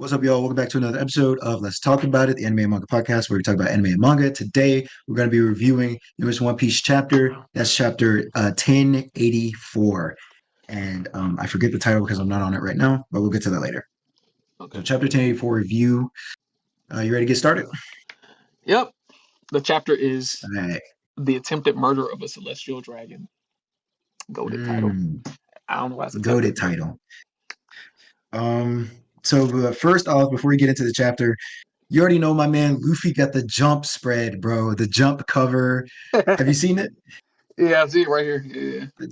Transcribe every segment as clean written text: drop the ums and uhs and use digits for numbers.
What's up, y'all? Welcome back to another episode of Let's Talk About It, the anime and manga podcast, where we talk about anime and manga. Today, we're going to be reviewing the newest One Piece chapter. That's chapter 1084. And I forget the title because I'm not on it right now, but we'll get to that later. Okay. So, chapter 1084 review. You ready to get started? Yep. The chapter is All right. the attempted murder of a celestial dragon. Goated title. I don't know why it's attempted. Goated title. So first off, before we get into the chapter, you already know my man Luffy got the jump spread, bro. The jump cover. Have you seen it? Yeah, I see it right here. Yeah. That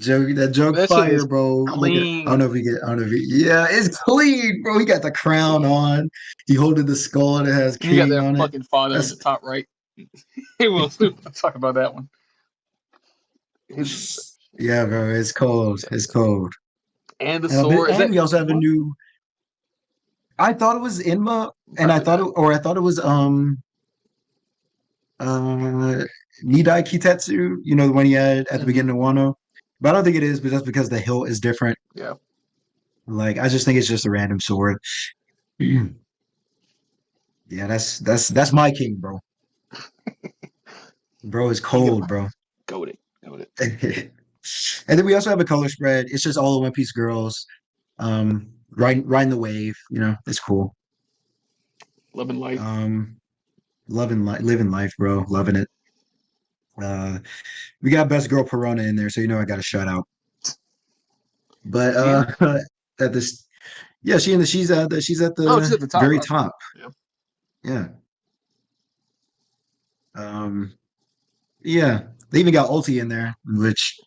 joke That shit fire, is bro. Look at I don't clean. know if we get I don't know if we, yeah, it's clean, bro. He got the crown on. He holding the skull that has You got king that on it. fucking father at That's the top right. We'll talk about that one. yeah, bro. It's cold. It's cold. And the sword. Is And that we also have a Enma? new. I thought it was Inma, and Probably not. I thought it was Nidai Kitetsu, you know, the one he had at the beginning of Wano. But I don't think it is, but that's because the hilt is different. Yeah. Like, I just think it's just a random sword. Yeah, that's my king, bro. Bro is cold, bro. Goated. And then we also have a color spread. It's just all the One Piece girls, riding the wave. You know, it's cool. Loving life. Living life, bro. Loving it. We got best girl Perona in there, so you know I got a shout out. But at this, yeah, she's at the she's at the top. very Right? top. Yeah. Yeah. Yeah. They even got Ulti in there, which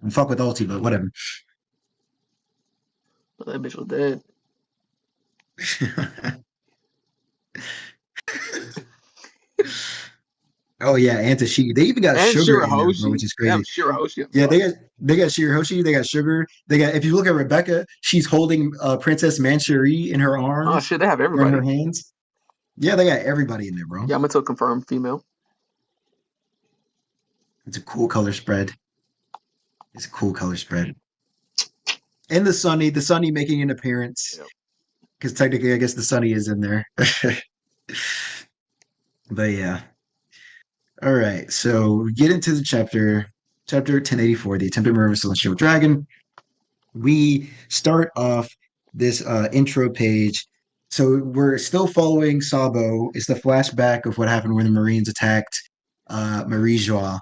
fuck with Ulti, but whatever. But that bitch was dead. Oh yeah, and Tashigi. They even got and Sugar in there, bro, Shirahoshi. which is crazy. Shirahoshi. Yeah, they got Shirahoshi, they got Sugar. They got if you look at Rebecca, she's holding Princess Manchuri in her arms. Oh shit, they have or in everybody. her hands. Yeah, they got everybody in there, bro. Yamato confirmed female. It's a cool color spread. It's a cool color spread. And the Sunny making an appearance. Because technically, I guess the Sunny is in there. But yeah. All right. So we get into the chapter 1084, the attempted murder of a celestial dragon. We start off this intro page. So we're still following Sabo. It's the flashback of what happened when the Marines attacked Marie Joie.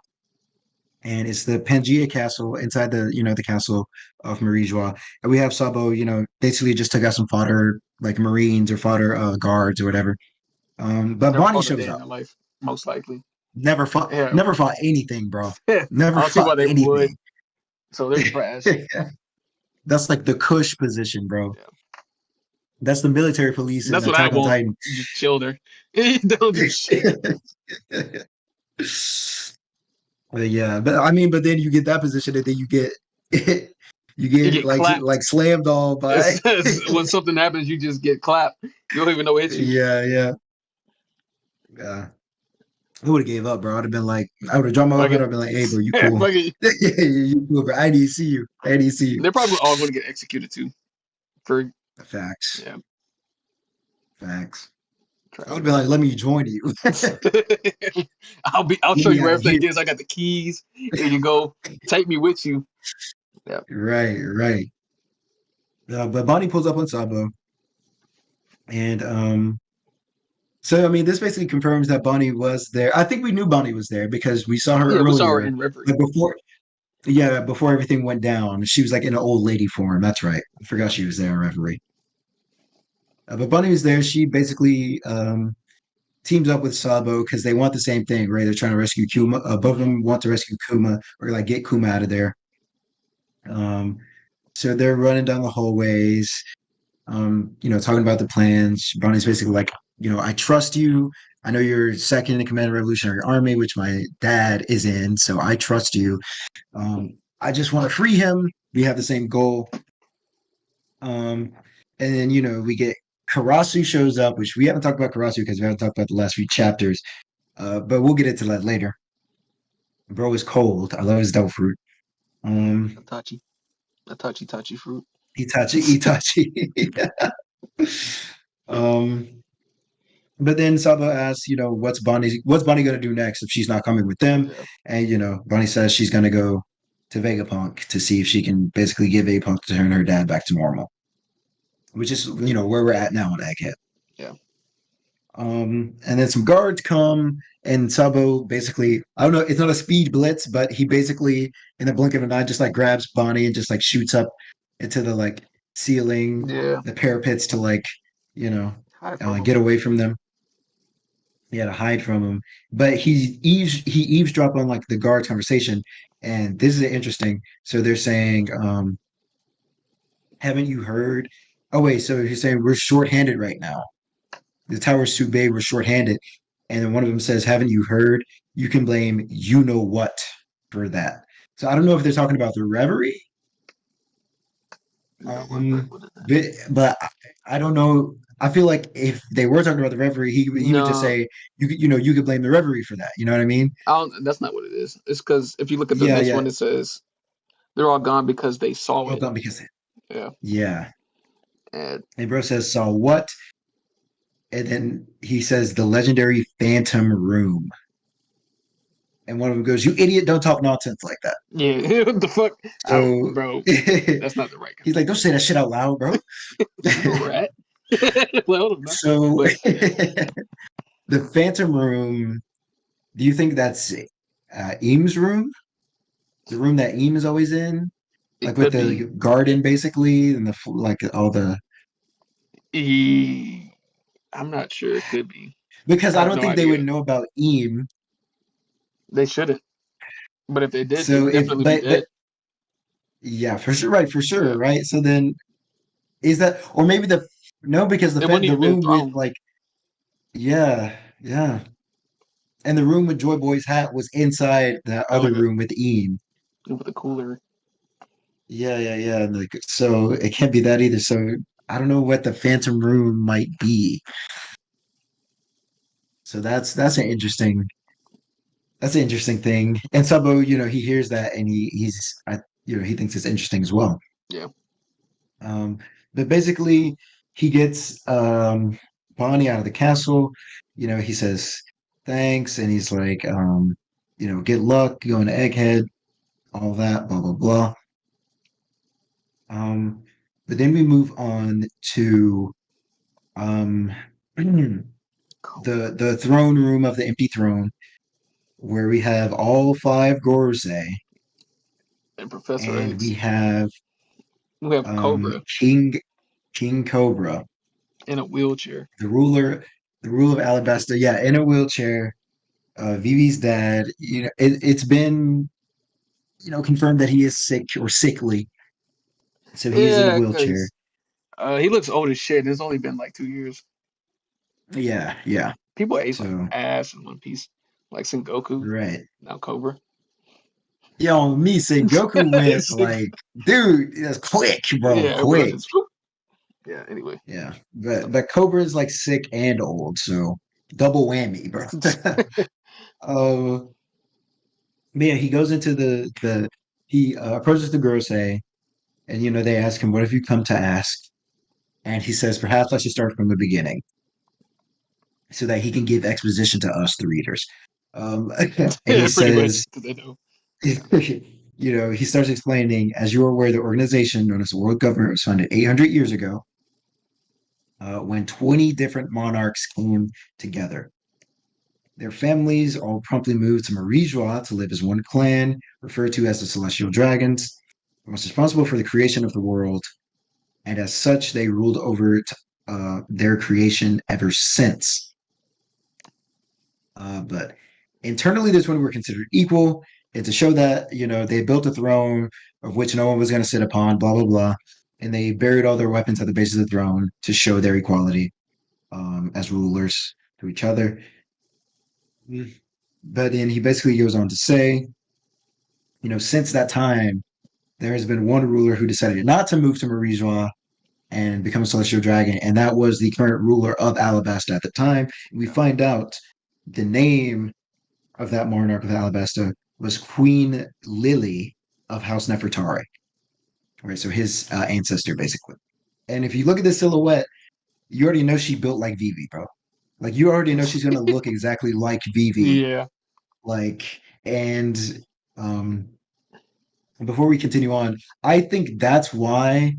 And it's the Pangea Castle inside the castle of Marie Joie. And we have Sabo, basically just took out some fodder, like Marines or fodder guards or whatever. But Bonnie shows up. Life, most likely. Never fought anything, bro. Never I'll see why they anything. would. So they're trash. That's like the Kush position, bro. Yeah. That's the military police. That's what I want. Titan. Just chill there. Don't do shit. But yeah, but then you get that position, and then you get like slammed all by. When something happens, you just get clapped. You don't even know it's you. Yeah. I would have gave up, bro. I'd have been like, I would have drawn my weapon. I'd been like, hey, bro, you cool? Yeah, you cool, bro. I need to see you. They're probably all going to get executed too. For facts. Yeah. Facts. I would be like, let me join you. I'll show you where everything is. I got the keys. There you go. Take me with you. Yeah. Right. But Bonnie pulls up on Sabo. And so I mean this basically confirms that Bonnie was there. I think we knew Bonnie was there because we saw her earlier. We saw her in Reverie. Like before everything went down. She was like in an old lady form. That's right. I forgot she was there in Reverie. But Bunny was there. She basically teams up with Sabo because they want the same thing, right? They're trying to rescue Kuma. Both of them want to rescue Kuma or like get Kuma out of there. So they're running down the hallways, talking about the plans. Bonnie's basically like, I trust you. I know you're second in command of Revolutionary Army, which my dad is in, so I trust you. I just want to free him. We have the same goal. And then, we get Karasu shows up, which we haven't talked about Karasu because we haven't talked about the last few chapters. But we'll get into that later. Bro is cold. I love his devil fruit. Itachi fruit. Itachi. Um, but then Sabo asks, what's Bonnie gonna do next if she's not coming with them? Yeah. And Bonnie says she's gonna go to Vegapunk to see if she can basically get Vegapunk to turn her dad back to normal, which is where we're at now on Egghead. Yeah. And then some guards come, and Sabo basically, I don't know, it's not a speed blitz, but he basically, in the blink of an eye, just like grabs Bonnie and just like shoots up into the like ceiling, Yeah. the parapets to like, you know, Hide from him. get away from them. He had to hide from him, but he eavesdropped on like the guards' conversation, and this is interesting. So they're saying, "Haven't you heard?" Oh wait, so he's saying we're shorthanded right now. The tower's too big. We're shorthanded, and then one of them says, "Haven't you heard? You can blame you know what for that." So I don't know if they're talking about the reverie, You know what? um, What is that? but I don't know. I feel like if they were talking about the reverie, he would just No, say you could blame the reverie for that. You know what I mean? I don't. That's not what it is. It's because if you look at the Yeah, next yeah. one, it says they're all gone because they saw Well it. done because Yeah. yeah. And And bro says saw what? And then he says the legendary Phantom Room. And one of them goes, "You idiot! Don't talk nonsense like that." yeah, what the fuck? So Bro, that's not the right kind he's of like, "Don't say that shit out loud, bro." name. You a rat? Well, I don't know. So But the Phantom Room. Do you think that's Eames' room? The room that Eames is always in, it like with could the be. garden, basically, and the like all the. E- I'm not sure. It could be. Because I I have don't no think they would idea. know about Eames. They shouldn't. But if they did, they So would if definitely be but dead. yeah, for sure, right, for sure, Yeah. right. So then is that, or maybe the no, because It wouldn't the even be a room with throne like yeah, yeah, and the room with Joy Boy's hat was inside that oh other yeah, room with Eames. with a cooler. Yeah, yeah, yeah. And like, so it can't be that either. So I don't know what the Phantom Room might be. So that's an interesting thing. And Sabo, he hears that and he thinks it's interesting as well. Yeah. Um, but basically, he gets Bonnie out of the castle. He says thanks, and he's like, get luck, going to Egghead, all that, blah blah blah. Um, but then we move on to um, the throne room of the empty throne, where we have all five Gorosei, And Professor and we X. have We have Cobra King Cobra, in a wheelchair. the ruler, the ruler of Alabasta, yeah, in a wheelchair. Vivi's dad, it's been, confirmed that he is sick or sickly, so he is in a Yeah, wheelchair. because he looks old as shit. It's only been like 2 years. Yeah, yeah. People age like So ass in One Piece, like Sengoku, right. now Cobra. Yo, me say Goku went like, dude, that's quick, bro, Yeah, but quick. just yeah. Anyway, Yeah, but Cobra is like sick and old, so double whammy, bro. Oh, man, he goes into the he approaches the Gorosei, and they ask him, "What have you come to ask?" And he says, "Perhaps I should start from the beginning, so that he can give exposition to us, the readers." And he yeah, pretty much says, because they know. he starts explaining, as you are aware, the organization known as the World Government was founded 800 years ago, when 20 different monarchs came together. Their families all promptly moved to Marie-Joie to live as one clan, referred to as the Celestial Dragons, and was responsible for the creation of the world. And as such, they ruled over their creation ever since. But internally, this one were considered equal. And to show that, they built a throne of which no one was going to sit upon, blah, blah, blah. And they buried all their weapons at the base of the throne to show their equality as rulers to each other. But then he basically goes on to say, since that time, there has been one ruler who decided not to move to Marie-Joie and become a celestial dragon, and that was the current ruler of Alabasta at the time. And we Yeah. find out the name of that monarch of Alabasta was Queen Lily of House Nefertari. Right, so his ancestor, basically. And if you look at the silhouette, you already know she built like Vivi, bro. Like you already know she's gonna look exactly like Vivi. Yeah, Like, and um, before we continue on, I think that's why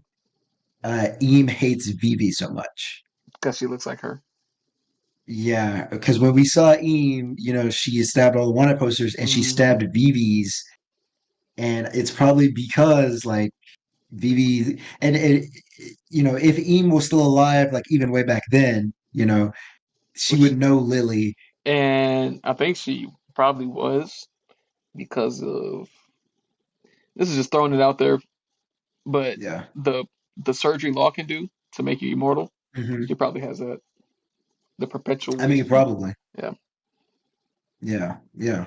Eam hates Vivi so much. because she looks like her. Yeah, because when we saw Eam, she stabbed all the wanted posters and she Hmm. stabbed Vivi's, and it's probably because like Vivi and if Eam was still alive, like even way back then, she Which would know Lily. and I think she probably was because of this is just throwing it out there, but Yeah. the the surgery Law can do to make you immortal, Hmm. she probably has that. The perpetual I mean, wish. probably. Yeah. Yeah, yeah.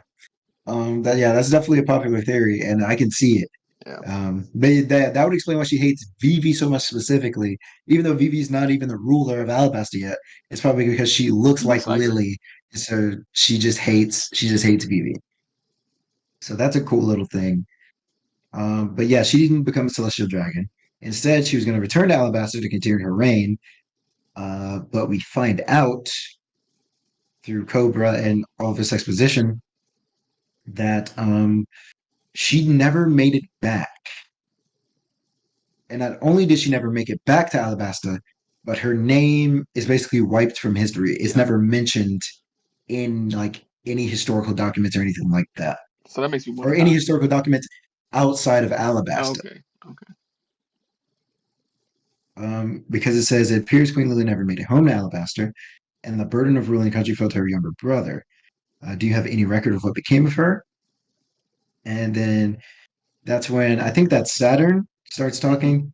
That's definitely a popular theory, and I can see it. Yeah. But that would explain why she hates Vivi so much specifically, even though Vivi's not even the ruler of Alabasta yet. It's probably because she looks like Looks like her. Lily, so she just hates Vivi. So that's a cool little thing. But yeah, she didn't become a celestial dragon. Instead, she was going to return to Alabasta to continue her reign. But we find out through Cobra and all of this exposition that she never made it back. And not only did she never make it back to Alabasta, but her name is basically wiped from history. It's Yeah. never mentioned in like any historical documents or anything like that, So that makes me or wonder any how. historical documents outside of Alabasta. Okay. Okay. Because it says it appears Queen Lily never made it home to Alabaster, and the burden of ruling the country fell to her younger brother. Do you have any record of what became of her? And then that's when I think that Saturn starts Hmm. talking.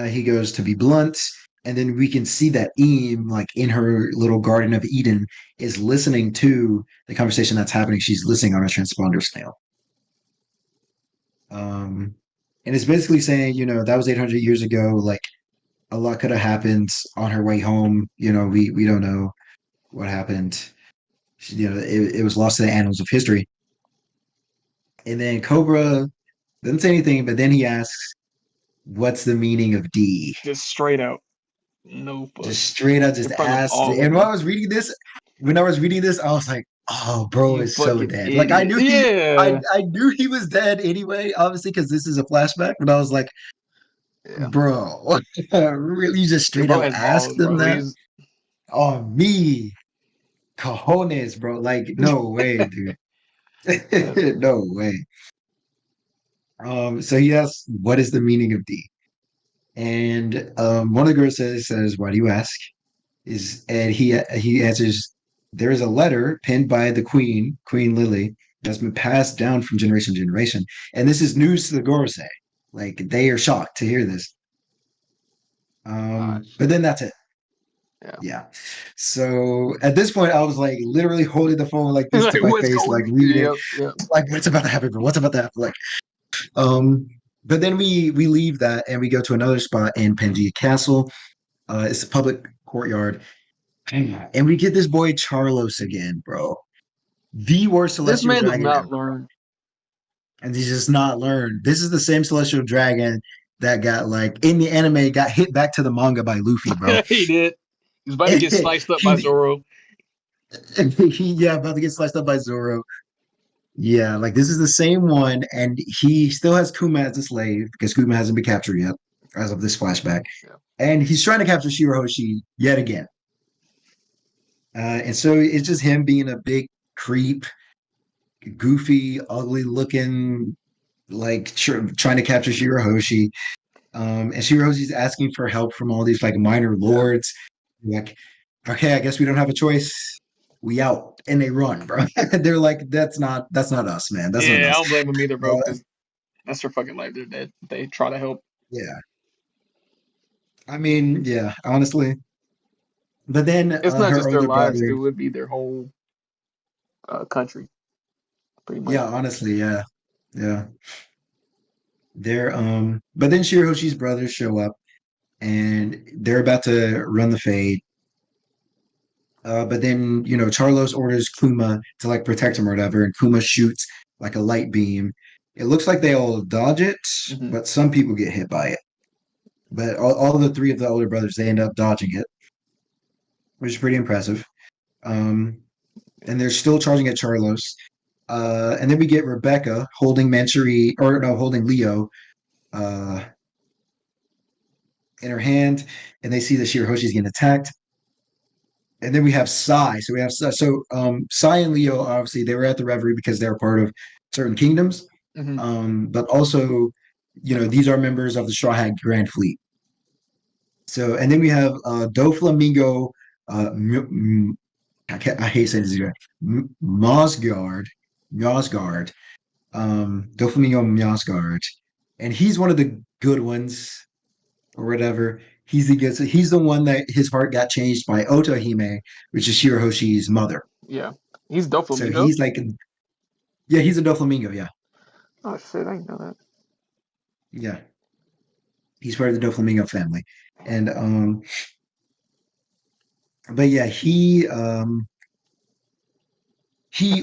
He goes to be blunt, and then we can see that Eam, like in her little Garden of Eden, is listening to the conversation that's happening. She's listening on a transponder snail. Um, and it's basically saying, that was 800 years ago. Like a lot could have happened on her way home. We don't know what happened. It was lost to the annals of history. And then Cobra doesn't say anything, but then he asks, "What's the meaning of D?" Just straight out. No Just fuss. straight up In just front of asked. all of And them. when I was reading this, I was like, "Oh, bro You is so fucking dead." Like I idiot. knew he, I Yeah. I knew he was dead anyway, obviously because this is a flashback. But I was like, Yeah. "Bro, really? You just Your straight bro out has asked balls, them bro. that He's on me, cojones, bro? Like, no way, dude, yeah. no way." So he asks, "What is the meaning of D?" And one of the girls says, "Why do you ask?" And he answers, "There is a letter penned by the queen, Queen Lily, that's been passed down from generation to generation, and this is news to the Gorosei. Like they are shocked to hear this. But Shit. then that's it. Yeah. Yeah. So at this point, I was like literally holding the phone like this Like to my what's face, like going? reading, Yep. Yep. like what's about to happen, bro? What's about to happen? Like, um. But then we leave that and we go to another spot in Pangea Castle. It's a public courtyard. And we get this boy Charlos again, bro. The worst This celestial man does dragon not ever. learn. And he's just not learned. This is the same celestial dragon that got like in the anime got hit back to the manga by Luffy, bro. He did. He's about to get sliced up by he, Zoro. yeah, about to get sliced up by Zoro. Yeah, like this is the same one, and he still has Kuma as a slave because Kuma hasn't been captured yet, as of this flashback. Yeah. And he's trying to capture Shirahoshi yet again. And so it's just him being a big creep, goofy, ugly looking, like trying to capture Shirahoshi. And Shirahoshi's asking for help from all these like minor Yeah. lords. Like, okay, I guess we don't have a choice. We out, and they run, bro. They're like, that's not us, man. That's not Yeah. I us. don't blame him either, bro. Uh, Because that's their fucking life. They try to help. yeah, I mean, yeah, honestly. But then It's not her just their older lives; brother, it would be their whole country, pretty yeah, much. honestly, yeah, yeah. But then Shirahoshi's brothers show up and they're about to run the fade. But then, Charlos orders Kuma to like protect him or whatever, and Kuma shoots like a light beam. It looks like they all dodge it, Hmm. but some people get hit by it. But all of the three of the older brothers, they end up dodging it, which is pretty impressive. Um, and they're still charging at Charlos. And then we get Rebecca holding Manchuri, or no, holding Leo uh, in her hand, and they see that Shirahoshi's getting attacked. And then we have Sai. So we have Sai and Leo. Obviously, they were at the reverie because they're part of certain kingdoms. Hmm. But also, these are members of the Straw Hat Grand Fleet. So, and then we have Doflamingo. I hate saying this. Mosgard, Mosgard, Doflamingo Mosgard, and he's one of the good ones or whatever. He's the one that his heart got changed by Otohime, which is Shirahoshi's mother. Yeah, he's So Doflamingo. he's like, yeah, he's a Doflamingo. Yeah, Oh shit, I didn't know that. yeah, he's part of the Doflamingo family, and but yeah, he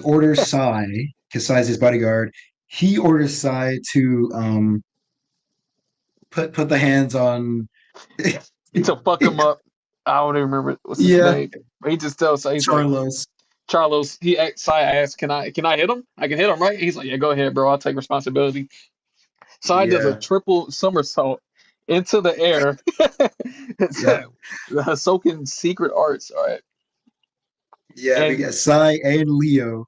orders Sai because Sai's his bodyguard. He orders Sai to put the hands on. To fuck him up. I don't even remember what's his Yeah, name. But he just tells, so he's like, Charlos. Charlos. Sai asks, can I hit him? I can hit him, right? He's like, yeah, go ahead, bro. I'll take responsibility. Sai does a Yeah, triple somersault into the air. It's yeah, the Hisokan secret arts, all right. yeah. We And got Sai and Leo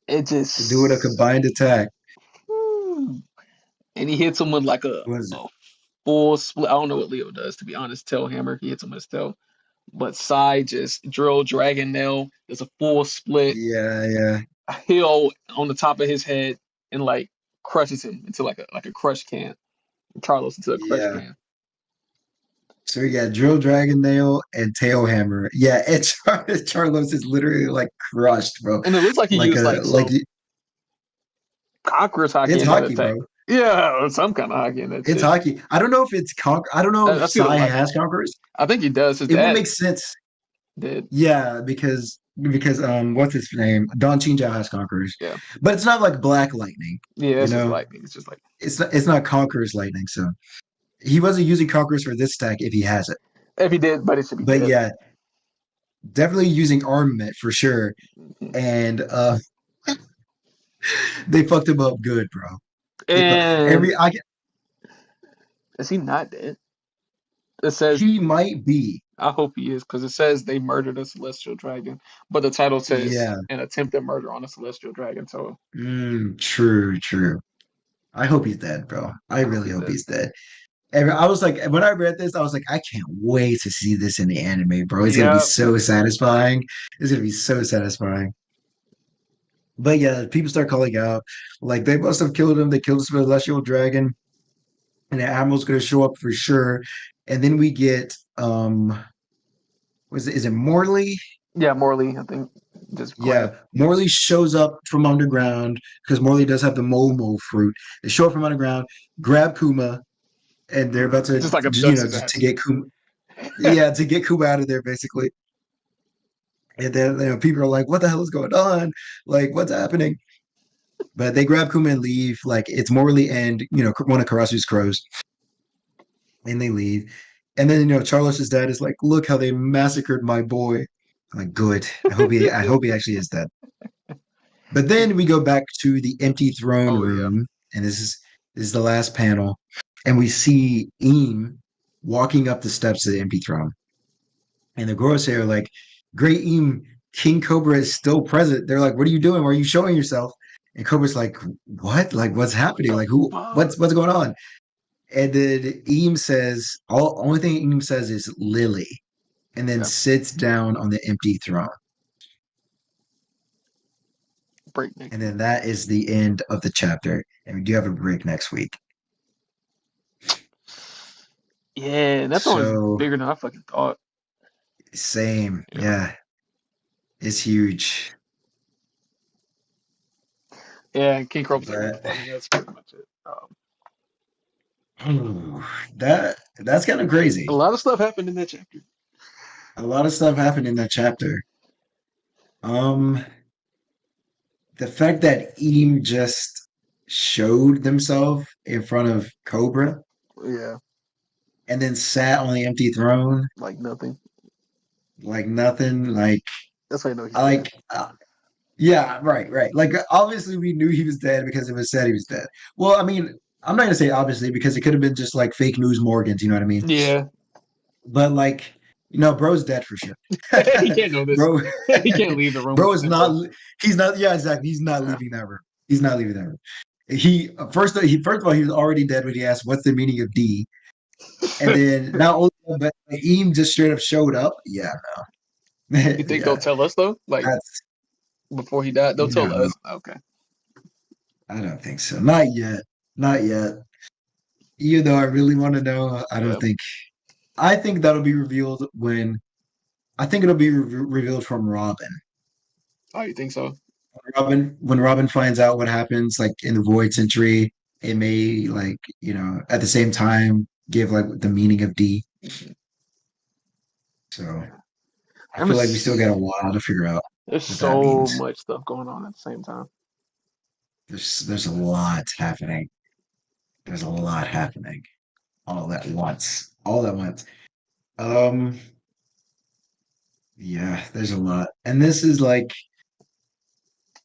it doing a just, combined attack. and he hits him with like Was it? a full split. I don't know what Leo does, to be honest. Tail hammer. He hits him with his tail. But Sai just drill dragon nail. There's a full split Yeah, yeah, hill on the top of his head and like crushes him into like a crush can. Carlos into a crush yeah. can. So we got Drill Dragon Nail and Tail Hammer. Yeah, it's Charlos is literally like crushed, bro. And it looks like he Like used a like like some conqueror's hockey it's in that hockey, attack. bro. Yeah, or some kind of hockey in that It's shit. hockey. I don't know if it's I don't know if I feel Sai like has Conquerors. I think he does. His It would dad make sense. did. Yeah, because what's his name? Don Chinjao has Conquerors, Yeah. but it's not like Black Lightning. Yeah, You it's just know, lightning. It's just like it's not Conquerors Lightning. So he wasn't using Conquerors for this stack if he has it. if he did, but it should be But dead. yeah, definitely using armament for sure. Mhm. And they fucked him up good, bro. They fu- And every I is he not dead? It says he might be. I hope he is, because it says they murdered a celestial dragon, but the title says Yeah. an attempted murder on a celestial dragon. So True, true. I hope he's dead, bro. I I hope really he's hope dead. he's dead. And I was like, when I read this, I was like, I can't wait to see this in the anime, bro. It's gonna be Yeah, so satisfying. It's gonna be so satisfying. But yeah, people start calling out, like they must have killed him. They killed the celestial dragon, and the admiral's gonna show up for sure. And then we get was it is it Morley? yeah, Morley, I think just grab. Yeah, Morley shows up from underground because Morley does have the Momo fruit. They show up from underground, grab Kuma, and they're about to, Just like abducts his just to ass. get Kuma. Yeah, to get Kuma out of there, basically. And then people are like, "What the hell is going on? Like, what's happening?" But they grab Kuma and leave. Like it's Morley and one of Karasu's crows, and they leave. And then Charles's dad is like, "Look how they massacred my boy." I'm like, good. I hope he actually is dead. But then we go back to the empty throne Oh yeah. room, and this is the last panel, and we see Eam walking up the steps to the empty throne, and the Gorosei are like, "Great Eam, King Cobra is still present." They're like, "What are you doing? Why are you showing yourself?" And Cobra's like, "What? Like, what's happening? The Like, who? fuck? What's going on?" And then Eam says, only thing Eam says is Lily, and then Yeah. sits down on the empty throne. Breakneck. And then that is the end of the chapter. And we do have a break next week. Yeah, that one was So bigger than I fucking thought. same. Yeah. Yeah. It's huge. Yeah, and King Cobras like, what the But fuck? And that's pretty much it. that's kind of A crazy. lot of stuff happened in that chapter. A lot of stuff happened in that chapter. Um, the fact that Eam just showed themselves in front of Cobra, Yeah. and then sat on the empty throne like nothing. like nothing. Like That's why I know he's I dead. like yeah, right, right. Like obviously we knew he was dead because it was said he was dead. Well, I mean, I'm not gonna say obviously because it could have been just like fake news Morgans, you know what I mean? Yeah, But like, bro's dead for sure. he can't know this. Bro, He can't leave the room with bro this is info. not. He's not. Yeah, exactly. He's not Nah. leaving that room. He's not leaving that room. First of all he was already dead when he asked what's the meaning of D, and then not only that, but like, Eam just straight up showed up. Yeah, You think they'll yeah. tell us though? Like That's before he died, they'll tell no. us. Okay. I don't think so. Not yet. Not yet. Even though I really want to know, I don't Yeah. think. I think that'll be revealed when. I think it'll be revealed from Robin. Oh, you think so? When Robin finds out what happens, like in the Void Century, it may like at the same time give like the meaning of D. Mhm. So Yeah. I I'm feel like we still got a just, while to figure out there's what that so means. much stuff going on at the same time. There's a lot happening. There's a lot happening all at once. All at once. Um, yeah, there's a lot, and this is like,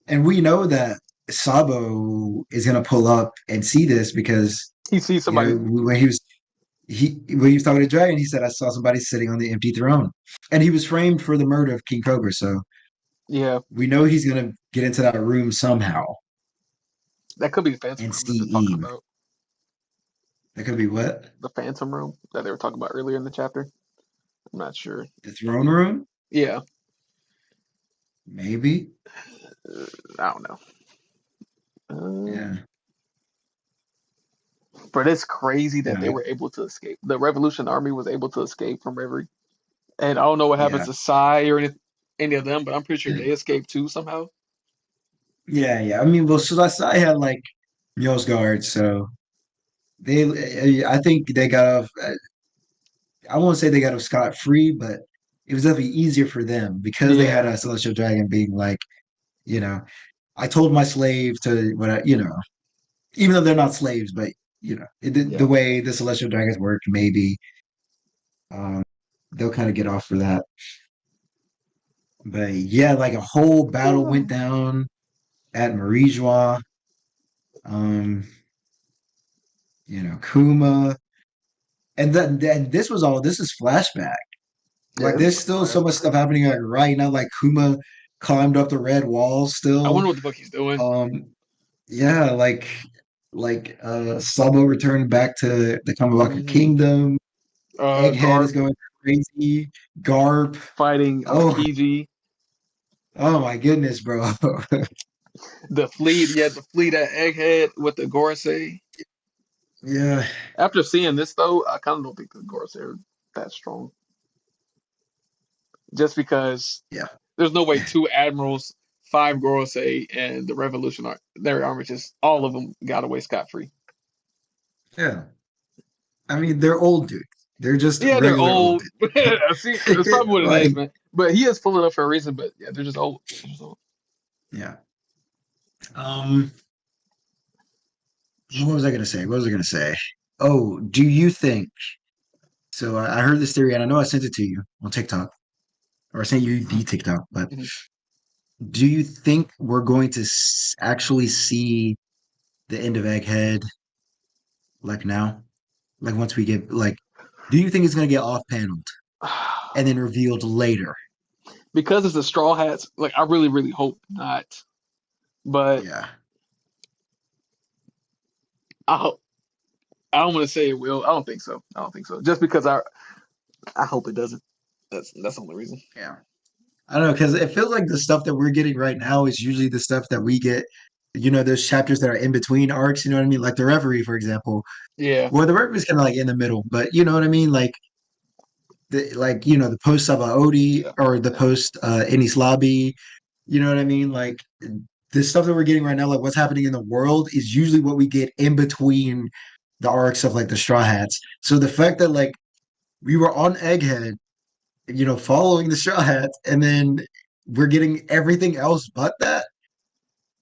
and we know that Sabo is gonna pull up and see this because He sees somebody. when he was talking to Dragon, he said, "I saw somebody sitting on the empty throne," and he was framed for the murder of King Cobra. So Yeah, we know he's gonna get into that room somehow that could be the Phantom and Room that see they're talking Eam. about. That could be what, The Phantom Room that they were talking about earlier in the chapter. I'm not sure. the throne room, Yeah, maybe. I don't know. Yeah, But it's crazy that they yeah, were able to escape. The Revolution Army was able to escape from Reverie. And I don't know what happens yeah, to Sai or any of them, but I'm pretty sure they escaped too somehow. yeah, yeah. I mean, well, Sulasai had like Mjolnir guards, so I think they got off. I won't say they got off scot free, but it was definitely easier for them because they had Yeah, a celestial dragon being like, you know, I told my slave to what even though they're not slaves, but the yeah. way the celestial dragons work, maybe um, they'll kind of get off for that. But yeah, like a whole battle went down at Marijois. Um, Kuma, and then this is flashback. Yeah, Like this is there's like still so much flashback. stuff happening like right now. Like Kuma climbed up the red wall I still. wonder what the fuck he's doing. Um, yeah, Sabo returned back to the Kamabaka Hmm. Kingdom. Egghead is Garp going crazy. Garp. fighting Oh, Aokiji. oh my goodness, bro. The fleet, yeah, the fleet at Egghead with the Gorosei. Yeah, After seeing this though, I kind of don't think the Gorosei are that strong. Just because yeah, there's no way two admirals, five Gorosei, and the Revolutionary Army just all of them got away scot free. yeah. I mean, they're old dudes. They're just Yeah, they're regular old old. See, that's dudes. probably what it is, Like, man. But he is pulling up for a reason. But yeah, they're just old. They're just old. yeah. Um, what was I gonna say? What was I gonna say? Oh, do you think? So I heard this theory, and I know I sent it to you on TikTok, or I sent you the TikTok. But Mhm. do you think we're going to actually see the end of Egghead like now? Like once we get like, do you think it's gonna get off paneled and then revealed later? Because it's the Straw Hats. Like I really, really hope not. But Yeah, I hope. I don't want to say it will. I don't think so. I don't think so. Just because I hope it doesn't. That's the only reason. yeah. I don't know because it feels like the stuff that we're getting right now is usually the stuff that we get. Those chapters that are in between arcs. You know what I mean? Like the Reverie, for example. Yeah. Well, the Reverie is kind of like in the middle, but you know what I mean? The post Sabaody Yeah. or the Yeah. post Enies Lobby. You know what I mean? Like the stuff that we're getting right now, like what's happening in the world, is usually what we get in between the arcs of like the Straw Hats. So the fact that like we were on Egghead, following the Straw Hats, and then we're getting everything else but that,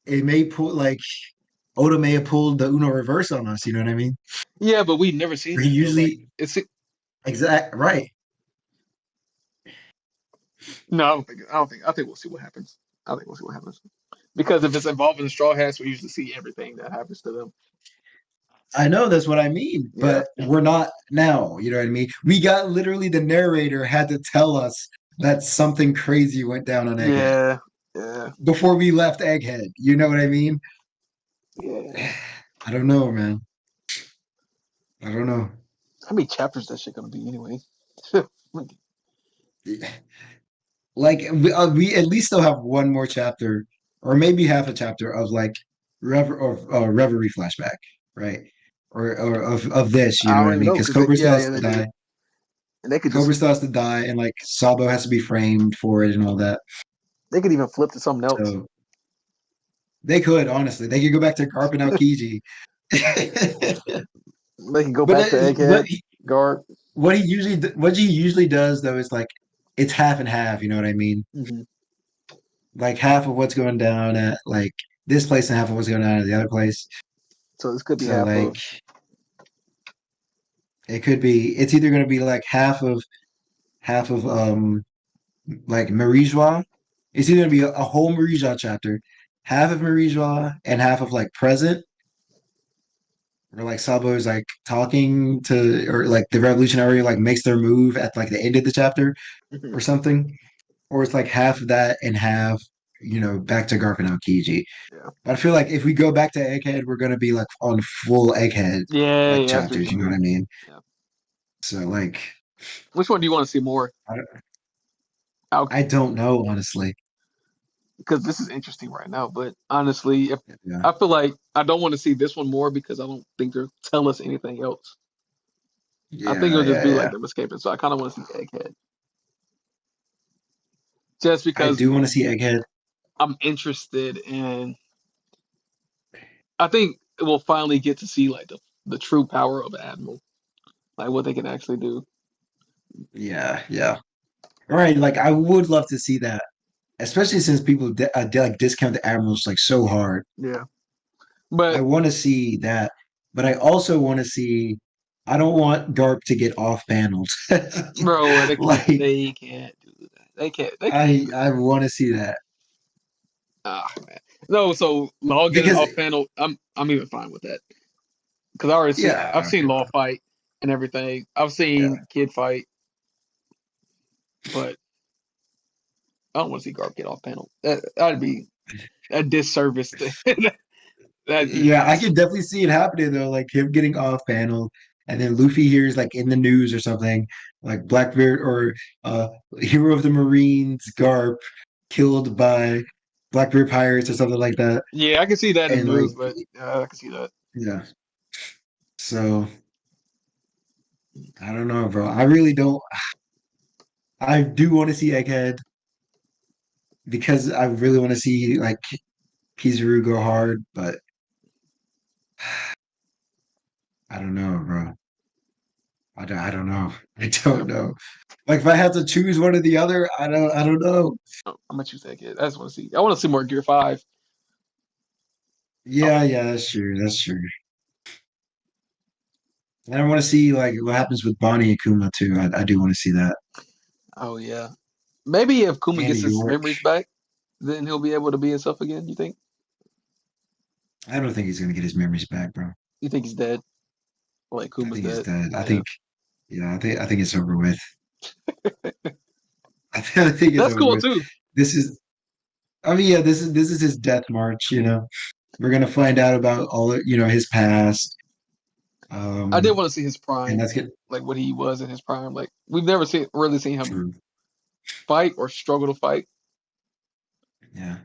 it may pull like Oda may have pulled the Uno reverse on us. You know what I mean? Yeah, but we never seen Where he that though. Like usually, it's Exact right. No, I don't think. I don't think. I think we'll see what happens. I think we'll see what happens because if it's involving the Straw Hats, we usually see everything that happens to them. I know that's what I mean, Yeah. but we're not now. You know what I mean? We got literally the narrator had to tell us that something crazy went down on Egghead Yeah. Yeah. before we left Egghead. You know what I mean? Yeah. I don't know, man. I don't know. How many chapters that shit gonna be anyway? Like we at least still have one more chapter, or maybe half a chapter of like Reverie flashback, right? Or of this, you I know what don't I even mean? know Because because they, Cobra still yeah, has yeah, to they do, die. and they could just Cobra still has to die, and like Sabo has to be framed for it and all that. they could even flip to something else. So they could honestly, they could go back to Garp and Aokiji. They can go But back to Egghead, Guard. what he usually does though is like it's half and half. You know what I mean? Hmm. Like half of what's going down at like this place and half of what's going on at the other place. So this could be So half of. like it could be it's either going to be like half of like Marijois. It's either going to be a whole Marijois chapter, half of Marijois and half of like present, or like Sabo is like talking to or like the revolutionary like makes their move at like the end of the chapter Mhm. or something, or it's like half of that and half back to Garp and Aokiji. Yeah. But I feel like if we go back to Egghead, we're gonna be like on full Egghead Yeah, like yeah, that's chapters. You know what reasonable. I mean? Yeah. So like, Which one do you want to see more? I, Out I don't know honestly. because this is interesting right now. But honestly, if Yeah, I feel like I don't want to see this one more because I don't think they'll tell us anything else. I think yeah, it'll just yeah, be like yeah. them escaping. So I kind of want to see Egghead just I because do want to see Egghead. I'm interested in. I think we'll finally get to see like the true power of Admiral, like what they can actually do. Yeah, yeah. All right, like I would love to see that, especially since people like discount the admirals like so hard. Yeah, I but want to see that, but I also want to see. I don't want Garp to get off paneled. bro, Like they can't do that. They can't do I that. want to see that Ah man, no. So Law getting because off panel, I'm even fine with that because I've yeah, seen Law fight and everything. I've yeah, seen Kid fight, but I don't want to see Garp get off panel. That'd be a disservice to that'd be yeah. I can definitely see it happening though, like him getting off panel, and then Luffy hears like in the news or something, like Blackbeard or uh Hero of the Marines Garp killed by Blackbeard pirates or something like that, yeah. I can see that in and the like news, but I can see that. yeah. So I don't know, bro. I really don't. I do want to see Egghead because I really want to see like Kizaru go hard, but I don't know, bro. I don't know. I Yeah, don't know. Like if I had to choose one or the other, I don't know. I'm gonna choose that kid. I just want to see. I want to see more Gear Five. Oh, Yeah, yeah, that's true. That's true. And I want to see like what happens with Bonnie and Kuma too. I do want to see that. oh yeah. Maybe if Kuma And gets his York. memories back, then he'll be able to be himself again. You think? I don't think he's gonna get his memories back, bro. You think he's dead? Like I Kuma's think he's dead? dead. Yeah. I think it's over with. I think it's That's over cool with. too. This is I mean, yeah, this is his death march, you know. We're gonna find out about all his past. I did Um want to see his and prime, that's good. like what he was in his prime. Like we've never really seen him True. fight or struggle to fight. Yeah,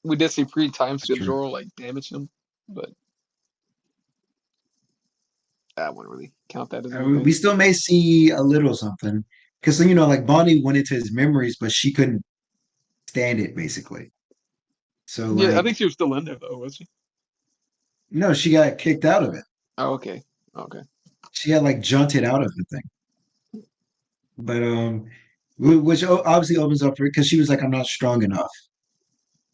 We did see pre-time that's skip true. Zoro like damage him, but I wouldn't really count that as I mean, we anything. still may see a little something. Because like Bonnie went into his memories, but she couldn't stand it basically. So Yeah, I like think she was still in there though, was she? no, she got kicked out of it. Oh, okay. Okay. She got like junted out of the thing. But which obviously opens up for because she was like, I'm not strong enough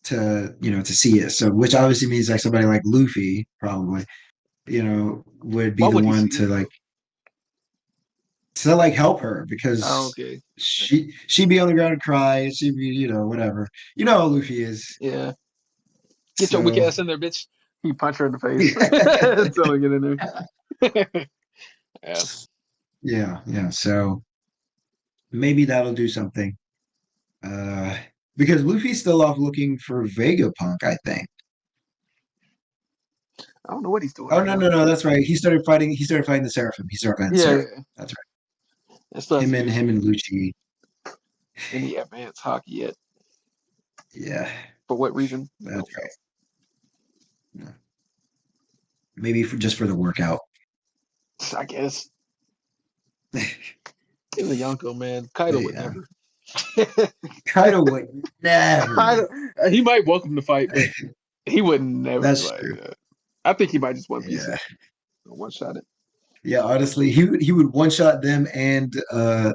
to to see it. So which obviously means like somebody like Luffy probably would be Why the would he one see to it like though? to like help her Oh, because okay. she'd be on the ground and cry. She'd be, whatever. You know how Luffy is. Yeah. Get your weak So ass in there, bitch. He punch her in the face. Tell her to get in there. Yeah. yeah. So maybe that'll do something. Uh, because Luffy's still off looking for Vegapunk, I think. I don't know what he's doing Oh right no, now. no, no, that's right. He started fighting the Seraphim. He started fighting the Yeah, Seraphim. yeah. That's It still right. has Him to and do him and Lucci. any advanced hockey yet. Yeah, For what reason? that's Don't know. right. Yeah. Maybe just for the workout. I guess. He was a Yonko, man. Kaido would Yeah. never. Kaido would never. Kaido, he might welcome the fight, but he would never That's like. true. I think he might just one piece Yeah. it, one shot it. Yeah, honestly, he would one shot them and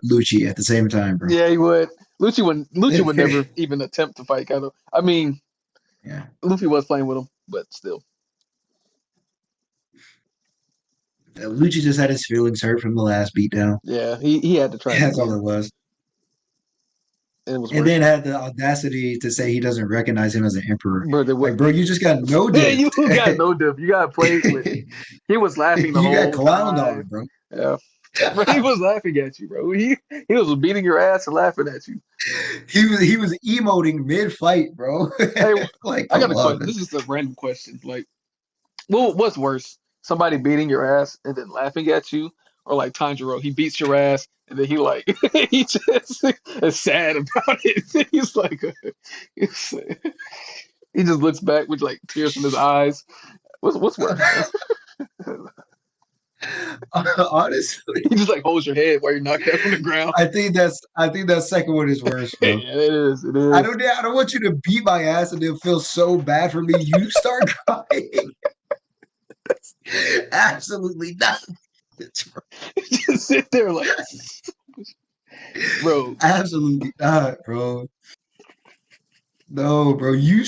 Lucci at the same time, bro. Yeah, he would. Lucci would never even attempt to fight Kaido. I mean, Yeah. Luffy was playing with him, but still. Lucci just had his feelings hurt from the last beatdown. Yeah, he had to try it That's all again, it was. and it was And worth then it. had the audacity to say he doesn't recognize him as an emperor. Brother, what? Like, bro, you just got no You dipped. got no diff. You got played with. He was laughing the You got whole clowned on, time. bro. Yeah, bro, he was laughing at you, bro. He was beating your ass and laughing at you. He was emoting mid fight, bro. Hey, Like, I come got a on, question. man. This is a random question. Like, what's worse? Somebody beating your ass and then laughing at you, or like Tanjiro, he beats your ass and then he like he just is sad about it. He's like, he's, he just looks back with like tears in his eyes. What's worse, man? Honestly, He just like holds your head while you're knocked out on the ground. I think that second one is worse, Yeah, bro. it is. It I is. don't I don't want you to beat my ass and then feel so bad for me. You start crying. Absolutely not. Just sit there like, bro. Absolutely not, bro. No, bro. You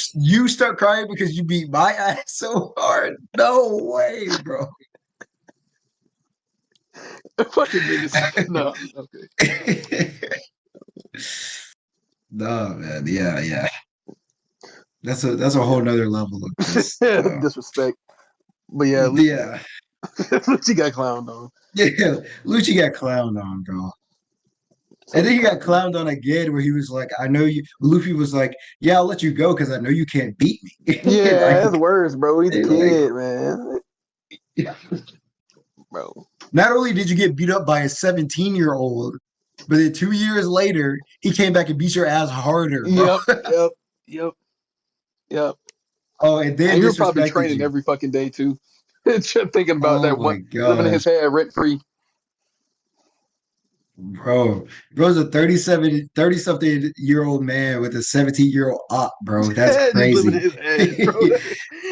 start crying because you beat my ass so hard. No way, bro. Fucking niggas. No. Okay. No, man. Yeah. That's a whole nother level of just Disrespect. But yeah, yeah. Lucci got clowned on. Yeah. Lucci got clowned on, bro. So And then did he got Kaido. clowned on again where he was like, I know you Luffy was like, yeah, I'll let you go because I know you can't beat me. Yeah, that's like, worse, bro. He's a like kid, man. Bro. not only did you get beat up by a 17-year-old, but then 2 years later, he came back and beat your ass harder, bro. Yep, yep, yep, yep. Oh, and then And you're probably disrespected training you. every fucking day too. Just thinking about Oh that my one living in his gosh. head rent free. Bro's a 30 something year old man with a 17-year-old op, bro. That's Just living in crazy. his head, bro.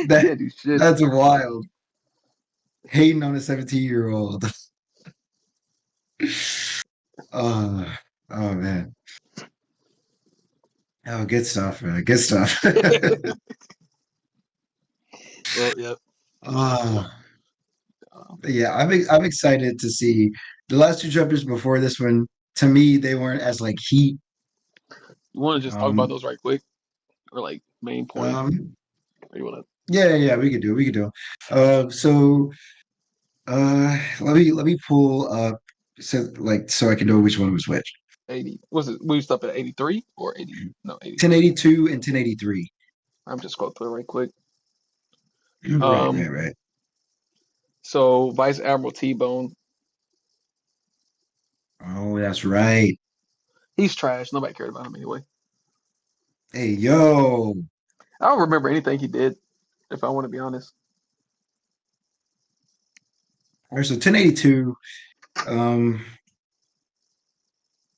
that Can't do shit. that's wild. Hating on a 17-year-old. Oh, oh man. Oh, good stuff, man. Good stuff. Well, yep. Oh, Uh, yeah, I'm excited to see the last two chapters before this one. To me, they weren't as like heat. you want to just talk about Um, those right quick, or like main point? um, Or you want yeah, we could do it. We could do it. Let me pull up so I can know which one was which. to 80? Was it? We stopped at 83 or 80? No, 83. 1082 and 1083. I'm just going through it right quick. Right, Um, right, right. so Vice Admiral T-Bone, Oh, that's right. he's trash. Nobody cared about him anyway. Hey, yo. I don't remember anything he did, if I want to be honest. All right, so 1082. Um,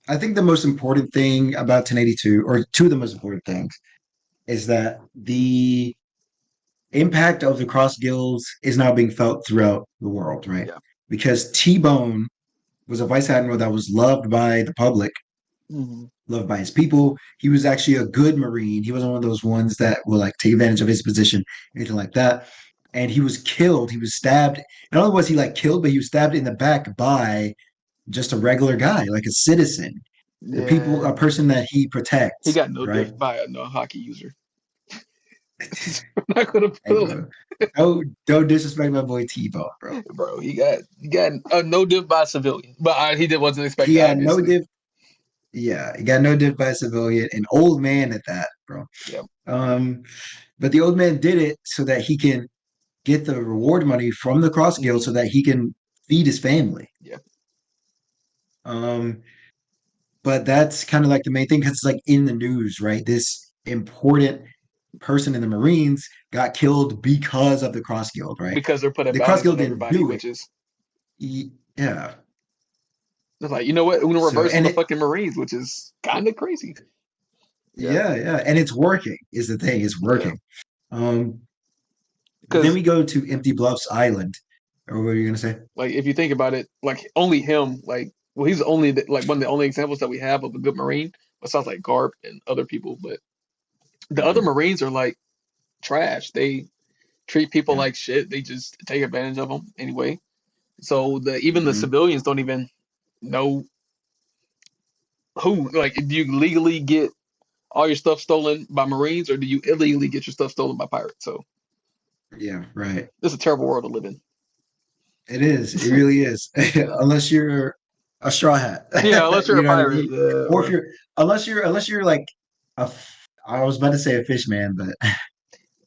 I think the most important thing about 1082, or two of the most important things, is that the impact of the cross guilds is now being felt throughout the world, right? Yeah. Because T Bone was a vice admiral that was loved by the public, Hmm. loved by his people. He was actually a good Marine. He wasn't one of those ones that will like take advantage of his position, anything like that. And he was killed. He was stabbed. Not only was he like killed, but he was stabbed in the back by just a regular guy, like a citizen, Yeah, a person that he he protects, got no right? diff by a no hockey user. I'm not gonna Hey, put it like, bro, don't disrespect my boy T-Bone, bro. bro. He got a no diff by a civilian, but he did wasn't He expected, had no obviously. diff. Yeah, he got no diff by a civilian, an old man at that, bro. Yep. Um, but the old man did it so that he can get the reward money from the Cross Guild Hmm. so that he can feed his family. Yeah. Um, but that's kind of like the main thing because it's like in the news, right? This important person in the Marines got killed because of the Cross Guild, right? Because they're putting The Cross bounties Guild on didn't everybody, do it. which is Yeah. it's like, you know what? We're gonna So reverse on and the it fucking Marines, which is kind of crazy. Yeah. yeah, and it's working is the thing. It's Yeah. working. Um, then Because we go to Empty Bluffs Island. Or what are you gonna say? like if you think about it, like only him, like well, he's only like one of the only examples that we have of a good Marine, besides like Garp and other people. But the other Mhm. Marines are like trash. They treat people Yeah. like shit. They just take advantage of them anyway. So even the Hmm. civilians don't even know who. Like, do you legally get all your stuff stolen by Marines, or do you illegally get your stuff stolen by pirates? So Yeah, right. this is a terrible world to live in. It is. It really is. Yeah. Unless you're a straw hat. Yeah, unless you're You a know what I pirate, mean? Or if you're unless you're like I was about to say a fish man, but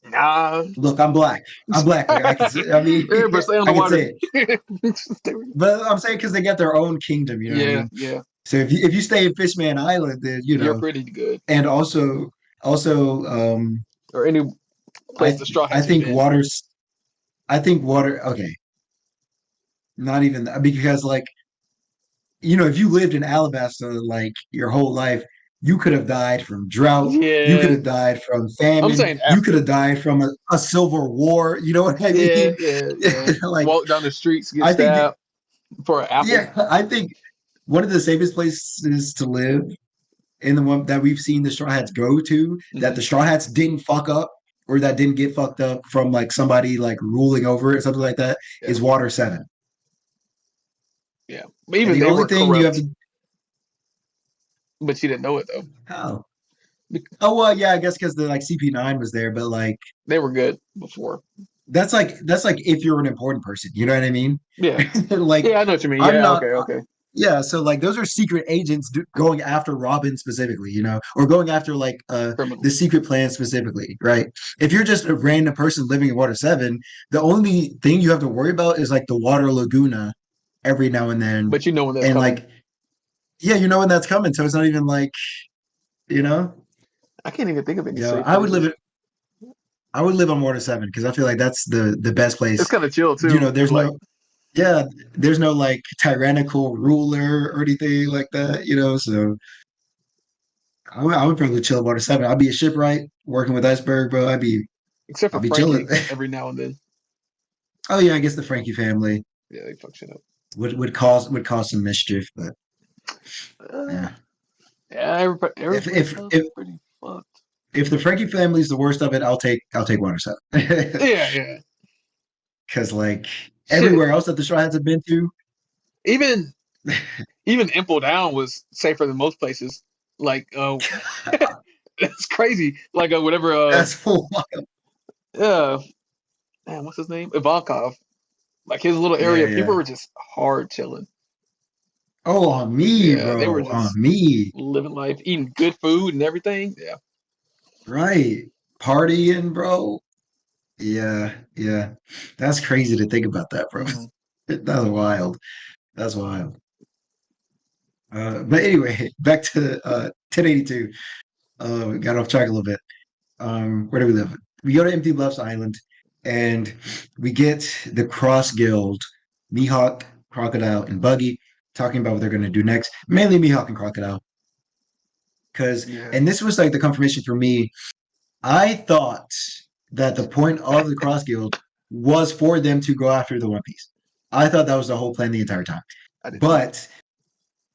nah. look, I'm black. I'm black. I can say, I mean, Yeah, but stay on the I can water. say it. But I'm saying because they got their own kingdom, you know what I Yeah, mean? yeah. So if you stay in Fishman Island, then you You're know, pretty good. and also Or any place I the Straw I Hats have think been. water's I think water okay, not even that because like if you lived in Alabasta like your whole life, you could have died from drought, you could Yeah. have died from I'm famine, saying you could after. have died from a civil war. You know what I Yeah, mean? yeah, yeah. Like Walk down the streets, get I think the, stabbed for an apple. yeah, I think one of the safest places to live in the one that we've seen the Straw Hats go to that Hmm. the Straw Hats didn't fuck up or that didn't get fucked up from like somebody like ruling over it, something like that, Yeah, is Water 7. yeah. But And even the they only were thing you have corrupt, to but she didn't know it though. oh oh well yeah I guess because the like CP9 was there, but like They were good before. that's like if you're an important person, you know what I mean? Yeah. Like Yeah, I know what you mean. I'm Yeah, not okay, okay. yeah, so like those are secret agents going after Robin specifically, or going after like the Criminals. secret plan specifically, right? If you're just a random person living in Water 7, the only thing you have to worry about is like the Water Laguna every now and then. But you know when that's And coming. like yeah, you know when that's coming, so it's not even like, you know, I can't even think of any safe I would live places. it I would live on Water 7 because I feel like that's the best It's place. kind of chill too. There's Like, no yeah, there's no like tyrannical ruler or anything like that, so I would probably chill at Water 7. I'd be a shipwright working with Iceberg, bro. except I'll for be chilling. Frankie every now and then. Oh yeah, I guess the Frankie family Yeah, they fuck shit up. would cause some mischief, but Uh, yeah. yeah, If everybody if else if is pretty fucked. if the Frankie family is the worst of it, I'll take Water 7. Yeah, yeah. Because like Shit. everywhere else that the Straw Hats have been to, Even even Imple Down was safer than most places. Like, that's crazy. Like, whatever. that's full wild. Uh, man, what's his name? Ivankov. Like his little Yeah, area, people yeah. were just hard chilling. Oh, on me, Yeah, they were bro. On just me. living life, eating good food and everything. Yeah. Right. Partying, bro. Yeah, yeah. That's crazy to think about that, bro. Hmm. That's wild. That's wild. But anyway, back to 1082. We got off track a little bit. Where do we live? We go to Empty Bluffs Island, and we get the Cross Guild, Mihawk, Crocodile, and Buggy talking about what they're going to do next. Mainly Mihawk and Crocodile, Yeah. and this was like the confirmation for me. I thought that the point of the Cross Guild was for them to go after the One Piece. I thought that was the whole plan the entire time, I did too. but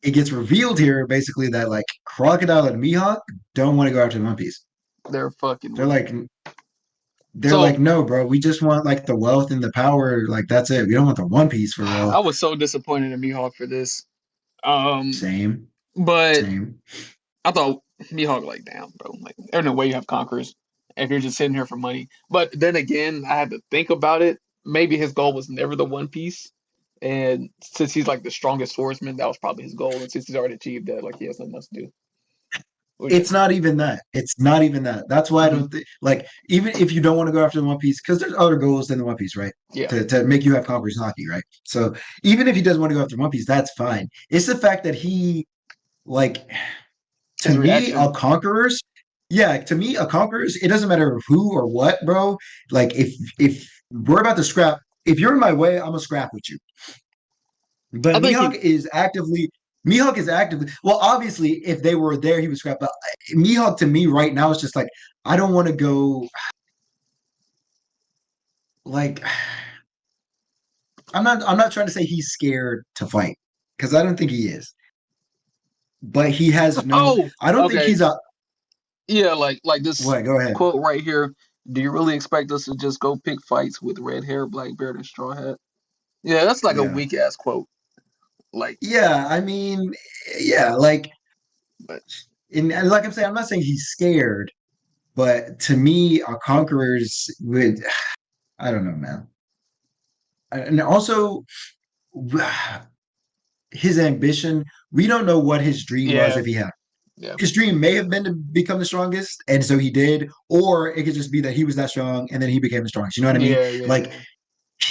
it gets revealed here basically that like Crocodile and Mihawk don't want to go after the One Piece. They're fucking They're with it. like they're So like, no, bro, we just want like the wealth and the power. Like that's it. We don't want the One Piece for real. I was so disappointed in Mihawk for this. Um, Same, but same. I thought Mihawk like, damn, bro, like there's no way you have conquerors if you're just sitting here for money. But then again, I had to think about it. Maybe his goal was never the One Piece, and since he's like the strongest swordsman, that was probably his goal. And since he's already achieved that, like he has nothing else to do. What do you It's think? not even that. It's not even that. That's why I Hmm. don't think like even if you don't want to go after the One Piece, because there's other goals than the One Piece, right? Yeah, To make you have Conqueror's Haki, right? So even if he doesn't want to go after One Piece, that's fine. It's the fact that he like to his me, a reaction. conquerors, yeah, to me, a conquerors, it doesn't matter who or what, bro. Like if we're about to scrap, if you're in my way, I'm gonna scrap with you. But I think he. Mihawk is actively well, obviously, if they were there, he would scrap. But Mihawk to me right now is just like I don't want to go like I'm not trying to say he's scared to fight because I don't think he is. But he has no Oh, I don't think okay. he's a Yeah, like this what, go ahead. quote right here. Do you really expect us to just go pick fights with red hair, black beard, and straw hat? Yeah, that's like a Yeah. weak ass quote. Like, Yeah, I mean, yeah, like but and like I'm saying, I'm not saying he's scared, but to me, a conquerors would I don't know, man. And also his ambition, we don't know what his dream was yeah, if he had. yeah, His dream may have been to become the strongest, and so he did, or it could just be that he was that strong and then he became the strongest. You know what I mean? yeah, yeah, Like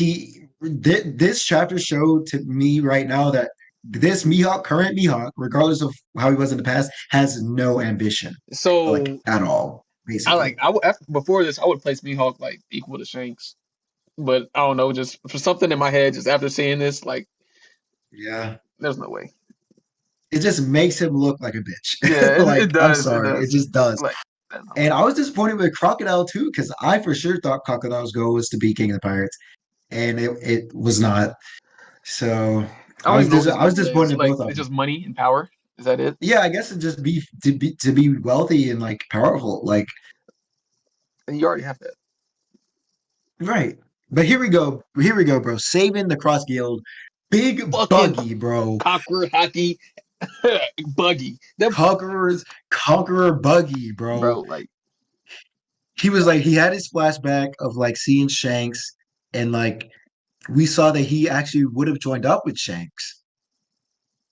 yeah. this chapter showed to me right now that this Mihawk, current Mihawk, regardless of how he was in the past, has no ambition, like So at all, I like basically. I would after, before this I would place Mihawk like equal to Shanks, but I don't know, just for something in my head, just after seeing this, like Yeah. there's no way. It just makes him look like a bitch. Yeah, it Like, I'm does, it sorry, it does. just does. Like there's no And way. I was disappointed with Crocodile too, because I for sure thought Crocodile's goal was to be King of the Pirates, and it was not. So I don't even know what his I was goal is. disappointed in Like both of it's them. just money and power. Is that it? Yeah, I guess it just be wealthy and like powerful, like And you already have that. right. But here we go, bro. Saving the Cross Guild, Big Fucking Buggy, bro. conqueror hockey buggy. That Conqueror Buggy, bro. bro, like He was like he had his flashback of like seeing Shanks, and like we saw that he actually would have joined up with Shanks.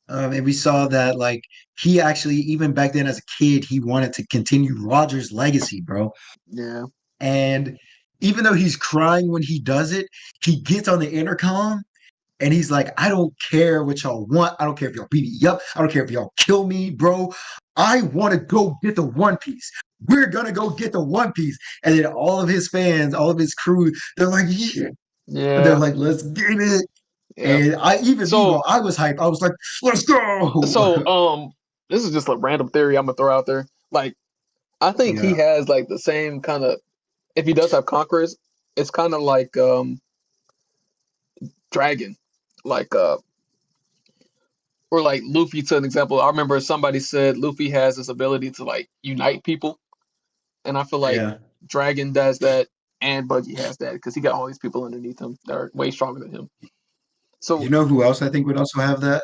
And we saw that like he actually even back then as a kid he wanted to continue Roger's legacy, bro. yeah, And even though he's crying when he does it, he gets on the intercom and he's like, I don't care what y'all want. I don't care if y'all beat me up. I don't care if y'all kill me, bro. I want to go get the One Piece. We're gonna go get the One Piece. And then all of his fans, all of his crew, they're like, yeah. They're yeah, like, let's get it. yeah. And I even me, bro, So I was hyped. I was like, let's go. so this is just a random theory I'm gonna throw out there. Like I think he Yeah. has like the same kind of if he does have conquerors, it's kind of like Dragon. Like or like Luffy to an example. I remember somebody said Luffy has this ability to like unite people, and I feel like Yeah. Dragon does that, and Buggy has that because he got all these people underneath him that are way stronger than him. You So, know who else I think would also have that?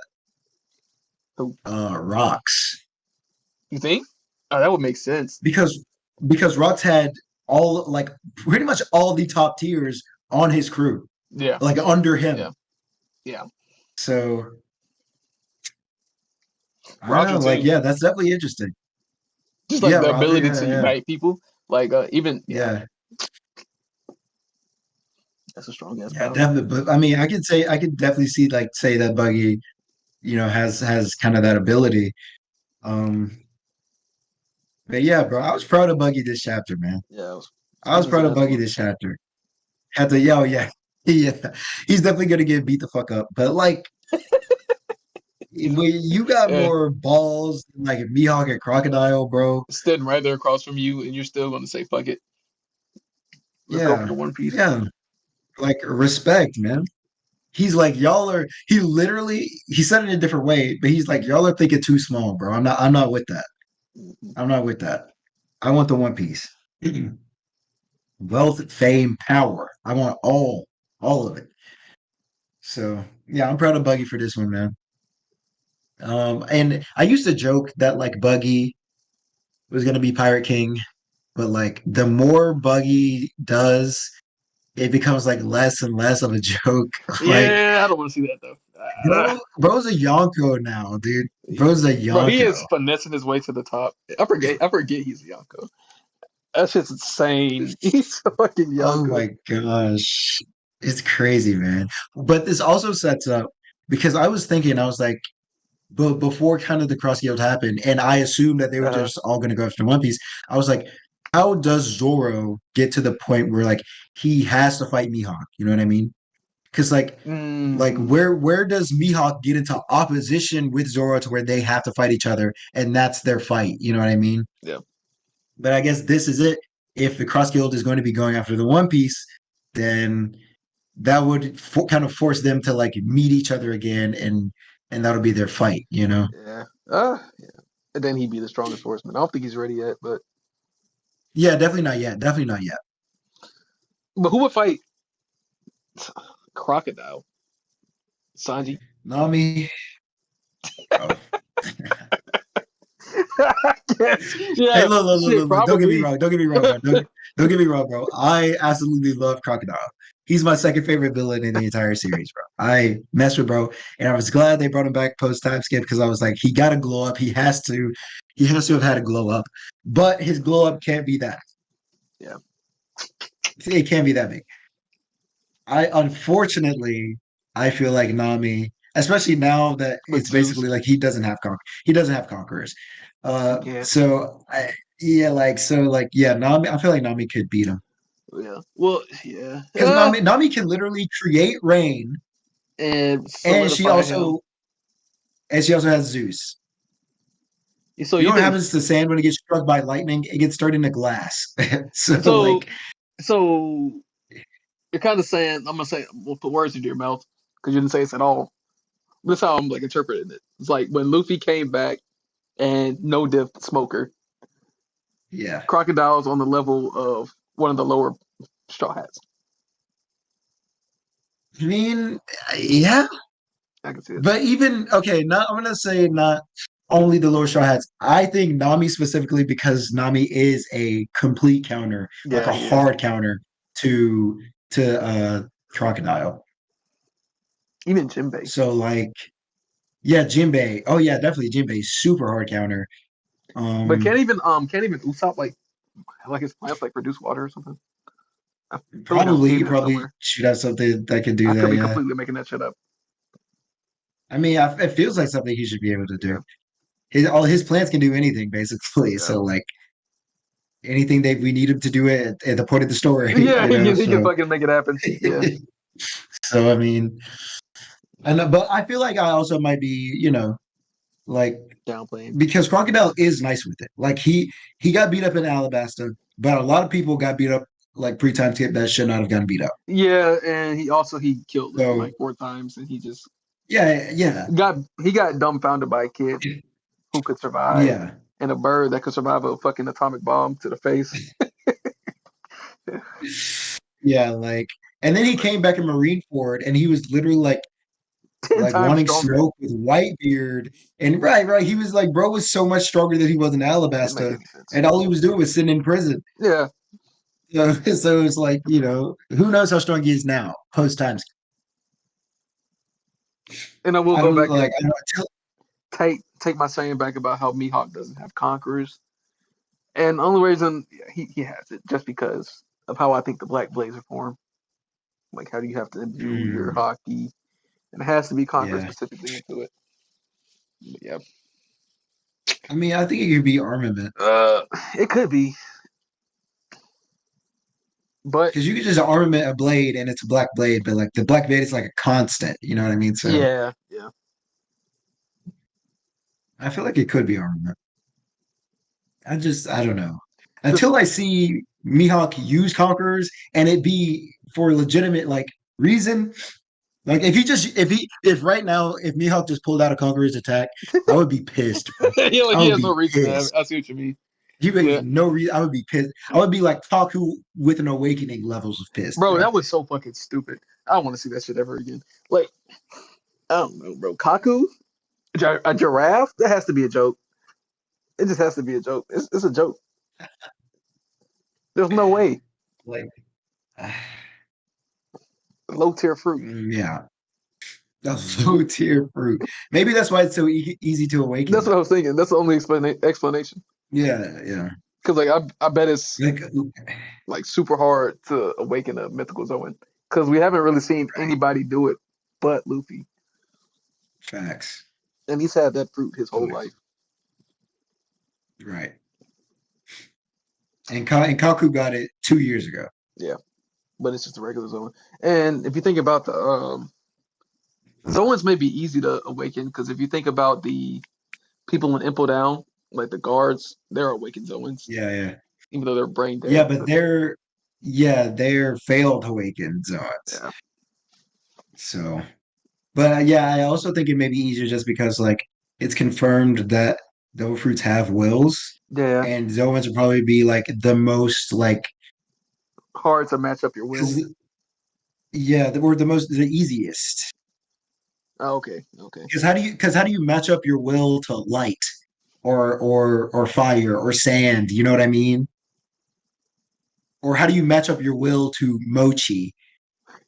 who Rocks. you think? Oh, that would make sense. Because Rocks had all like pretty much all the top tiers on his crew, Yeah, like under yeah, him. yeah. So I don't Roger know. Like, too. yeah, that's definitely interesting. Just like Yeah, the Roger. ability Yeah, to yeah, unite people. Like even yeah, yeah, that's a strong ass yeah, power. definitely. But I mean, I could definitely see like say that Buggy, has kind of that ability. Um, but yeah, bro, I was proud of Buggy this chapter, man. Yeah, I was saving his proud of ass Buggy for this chapter. Had to yell, yeah, yeah. He's definitely gonna get beat the fuck up. But like, you got yeah, more balls than like Mihawk and Crocodile, bro. sitting right there across from you, and you're still going to say fuck it. Let's go for Yeah, the One Piece. yeah. Like respect, man. He's like, y'all are. He literally he said it in a different way, but he's like, y'all are thinking too small, bro. I'm not with that. Mhm. I'm not with that. I want the One Piece. Wealth, fame, power. I want all of it. So yeah, I'm proud of Buggy for this one, man. And I used to joke that like Buggy was gonna be Pirate King, but like the more Buggy does, it becomes like less and less of a joke. Like, Yeah, I don't want to see that though. bro's a Yonko now, dude. Bro's a Bro, he Yonko. is finessing his way to the top. I forget he's Yonko. That's just insane. He's a fucking Oh Yonko. my gosh. It's crazy, man. But this also sets up because I was thinking, I was like, but before kind of the cross guild happened, and I assumed that they were Uh, just all going to go after One Piece. I was like, how does Zoro get to the point where like he has to fight Mihawk? You know what I mean? Because like mm, where does Mihawk get into opposition with Zoro to where they have to fight each other, and that's their fight? You know what I mean? yeah, But I guess this is it. If the cross guild is going to be going after the One Piece, then that would kind of force them to like meet each other again, and that'll be their fight. You know? yeah, yeah. And then he'd be the strongest horseman. I don't think he's ready yet, Yeah, definitely not yet. Definitely not yet. but who would fight Crocodile? Sanji? Nami, bro. Yes. Hey, Yeah, shit, look. Don't get me probably. wrong. Don't get me wrong, bro. Don't get me wrong, bro. I absolutely love Crocodile. He's my second favorite villain in the entire series, bro. I mess with bro, and I was glad they brought him back post time skip because I was like, he got to glow up. He has to have had a glow up, but his glow up can't be that. Yeah. It can't be that big. I unfortunately, I feel like Nami, especially now that With it's Zeus, basically like he doesn't have conquerors. he can't. Yeah, yeah, Nami. I feel like Nami could beat him Yeah. Well, yeah. because Nami can literally create rain, And and solidify him. she also has Zeus. So You know you what think happens to sand when it gets struck by lightning? It gets turned into glass. So so? like, So you're kind of saying I'm gonna say we'll put words into your mouth because you didn't say this at all. This is how I'm like interpreting it. It's like when Luffy came back and no diff smoker, yeah. Crocodile's on the level of one of the lower straw hats. I mean, yeah, I can see it. but even okay, not I'm gonna say not only the lower straw hats. I think Nami specifically because Nami is a complete counter, like Yeah, a he is. hard counter to to Crocodile. Even Jinbei. So like, yeah, Jinbei. Oh yeah, definitely Jinbei. Super hard counter. But Um, can't even Usopp like his plants like produce water or something? I feel like I've probably seen he that probably somewhere. should have something that could do I could that. be Yeah, completely making that shit up. I mean, it feels like something he should be able to Yeah, do. All his plants can do anything basically. yeah. So like anything that we need him to do it at the point of the story, Yeah, you know. he can So fucking make it happen. Yeah, so I mean, and but I feel like I also might be, like downplaying. because Crocodile is nice with it. Like he got beat up in Alabasta, but a lot of people got beat up like pre-time skip that should not have gotten beat up. Yeah, and he killed Luffy So like 4 times, and yeah, yeah, he got dumbfounded by a kid who could survive, yeah, and a bird that could survive a fucking atomic bomb to the face. yeah. Like, and then he came back in Marineford, and he was literally Ten like times wanting stronger. smoke with Whitebeard, and right. He was like, bro was so much stronger than he was in Didn't make Alabasta, any sense. and all he was doing was sitting in prison. Yeah, So it's like, who knows how strong he is now, post times. and I will I go don't back like and I don't take my saying back about how Mihawk doesn't have conquerors, and the only reason he has it just because of how I think the Black Blazer form. Like, how do you have to imbue your mm, hockey? And it has to be conqueror yeah. specifically into it. But yeah, I mean, I think it could be armament uh, it could be, but because you could just armament a blade and it's a black blade, but like the black blade is like a constant. You know what I mean? So yeah, yeah. I feel like it could be armament. I don't know. Just Until I see Mihawk use conquerors and it be for legitimate like reason. Like if right now if Mihawk just pulled out a conqueror's attack, I would be pissed, bro. I he would has no be reason to have. pissed. I see what you mean. He makes Yeah, no reason. I would be pissed. I would be like Taku with an awakening levels of pissed, bro, bro. that was so fucking stupid. I don't want to see that shit ever again. Like, I don't know, bro. Kaku A giraffe? That has to be a joke. It just has to be a joke. It's a joke. There's no way. Like, Low tier fruit. yeah, a low tier fruit. Maybe that's why it's so easy to awaken That's what I though. was thinking. That's the only explanation. Yeah, yeah. Because like I bet it's Like, like super hard to awaken a mythical Zoan. Because we haven't really seen right, anybody do it but Luffy, facts. and he's had that fruit his whole Facts. life. Right. And Kaku got it 2 years ago. Yeah, but it's just a regular Zoan. And if you think about the Zoans, may be easy to awaken because if you think about the people in Impel Down, like the guards, they're awakened Zoans, Yeah, yeah. even though they're brain Yeah, dead. but they're failed Awakened Zods. Yeah, So, but yeah, I also think it may be easier just because like it's confirmed that Devil Fruits have wills, yeah, and Zoans would probably be like the most like hard to match up your will. because yeah, or the easiest. Oh, okay, okay. Because how do you match up your will to light or fire or sand? You know what I mean? Or how do you match up your will to mochi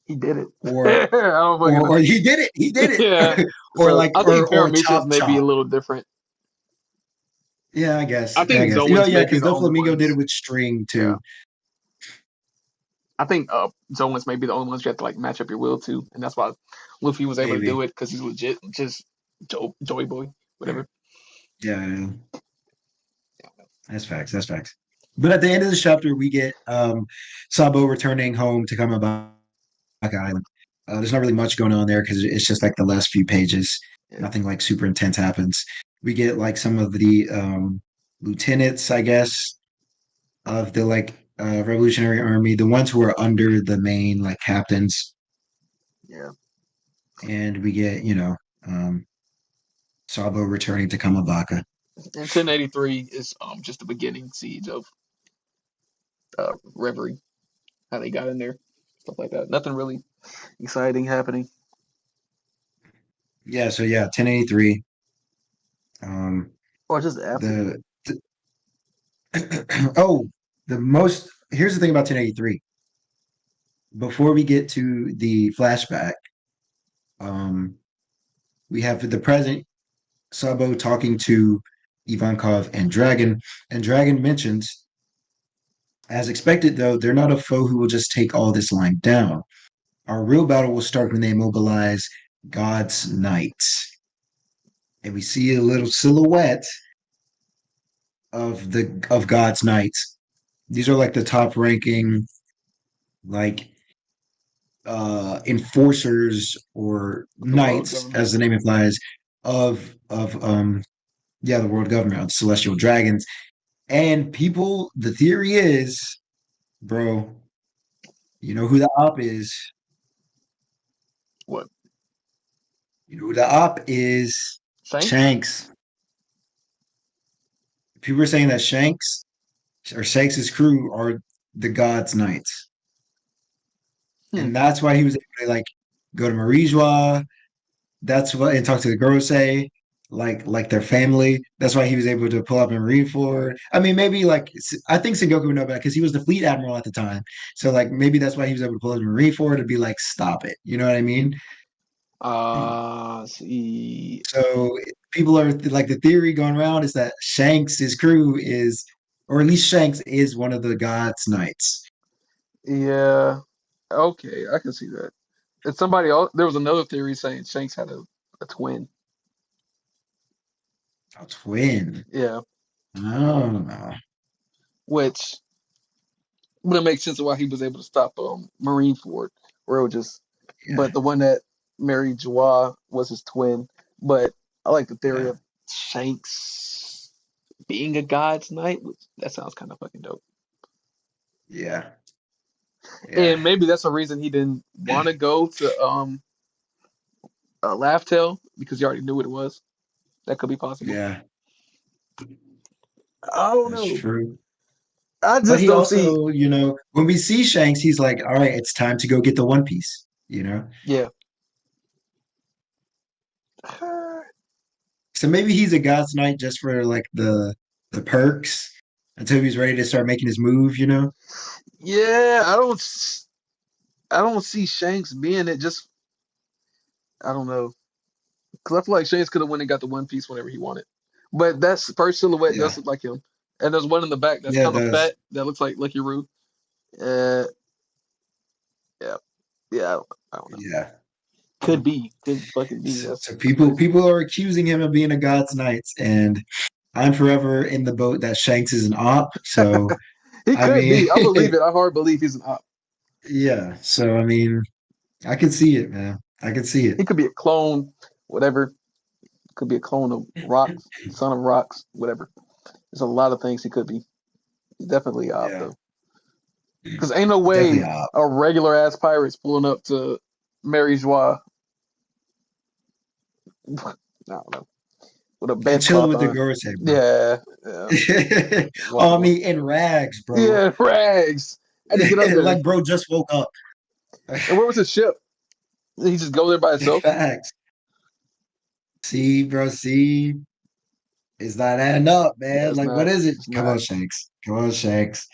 He did it. or I don't fucking know. or he did it, he did Yeah. it, or So like I think or Paramecius chop may be a chop. little different. Yeah, I I think guess. You know, Zoans yeah, may be because the only Doflamingo did it ones. with string Yeah. too. I think Zoans may be the only ones you have to like match up your will to, and that's why Luffy was able to do Maybe. it because he's legit just Joey Boy, Yeah, whatever. yeah, yeah. That's facts. That's facts. But at the end of this chapter, we get Sabo returning home to Kamabaka Island. There's not really much going on there because it's just like the last few pages. Yeah, Nothing like super intense happens. We get like some of the lieutenants, I guess, of the like Revolutionary Army, the ones who are under the main like captains, yeah. and we get um, Sabo returning to Kamabaka. And 1083 is just the beginning siege of Reverie, how they got in there, stuff like that. Nothing really exciting happening. Yeah, so yeah, 1083. Um, Or just after. the oh, the most here's the thing about 1083. Before we get to the flashback, um, we have the present Sabo talking to Ivankov and Dragon mentions, as expected, though, they're not a foe who will just take all this line down. Our real battle will start when they mobilize God's Knights. And we see a little silhouette of God's Knights. These are like the top ranking like enforcers or The world knights, government. as the name implies, of yeah, the world government of celestial dragons. And people, the theory is, bro, you know who the op is. What? You know who the op is. Shanks? Shanks. People are saying that Shanks or Shanks's crew are the God's Knights. Hmm. And that's why he was able to like go to Marijua. That's what and talk to the Gorosei, like their family. That's why he was able to pull up in Marineford. I mean, maybe like I think Sengoku would know better because he was the fleet admiral at the time. So like maybe that's why he was able to pull up in Marineford to be like, stop it. You know what I mean? See. So people are like the theory going around is that Shanks' crew is, or at least Shanks is one of the God's Knights. Yeah. Okay, I can see that. And somebody else, there was another theory saying Shanks had a twin. A twin. Yeah, Oh, which would make sense of why he was able to stop Marineford, where it was just, yeah, but the one that married Joie was his twin. But I like the theory yeah, of Shanks being a god's knight. Which, that sounds kind of fucking dope. yeah, yeah, And maybe that's a reason he didn't want to go to Laugh Tale because he already knew what it was. That could be possible. yeah. I don't That's know. true. I But just he don't see. also, when we see Shanks, he's like, all right, it's time to go get the One Piece, you know? Yeah. So maybe he's a God's Knight just for like the perks until he's ready to start making his move, you know? Yeah, I don't see Shanks being it. Just I don't know, because I feel like Shanks could have went and got the One Piece whenever he wanted. But that's first silhouette Yeah. does look like him, and there's one in the back that's Yeah, it kind of does. fat that looks like Lucky Roo. Uh, yeah, yeah, I don't know. Yeah. Could fucking be. So That's people crazy. people are accusing him of being a God's Knight, and I'm forever in the boat that Shanks is an op. So He I could mean, be. I believe it. I hard believe he's an op. yeah. So I mean, I can see it, man. I can see it. He could be a clone, whatever. Could be a clone of Rocks, son of Rocks, whatever. There's a lot of things he could be. He's definitely a op Yeah, though, because ain't no definitely way an op. a regular ass pirate's pulling up to Mary Joie. I don't know, with a And chilling bedcloth with the on. Gorosei, bro. Yeah, yeah. Oh, I Walking with mean, in rags, bro. yeah rags. I had to get up there. Like, bro, just woke up. And where was his ship? Did he just go there by himself? Facts. See, bro, see, it's not adding up, Yeah, man. it's Like, what not. is it? It's Come not. on, Shanks. Come on, Shanks.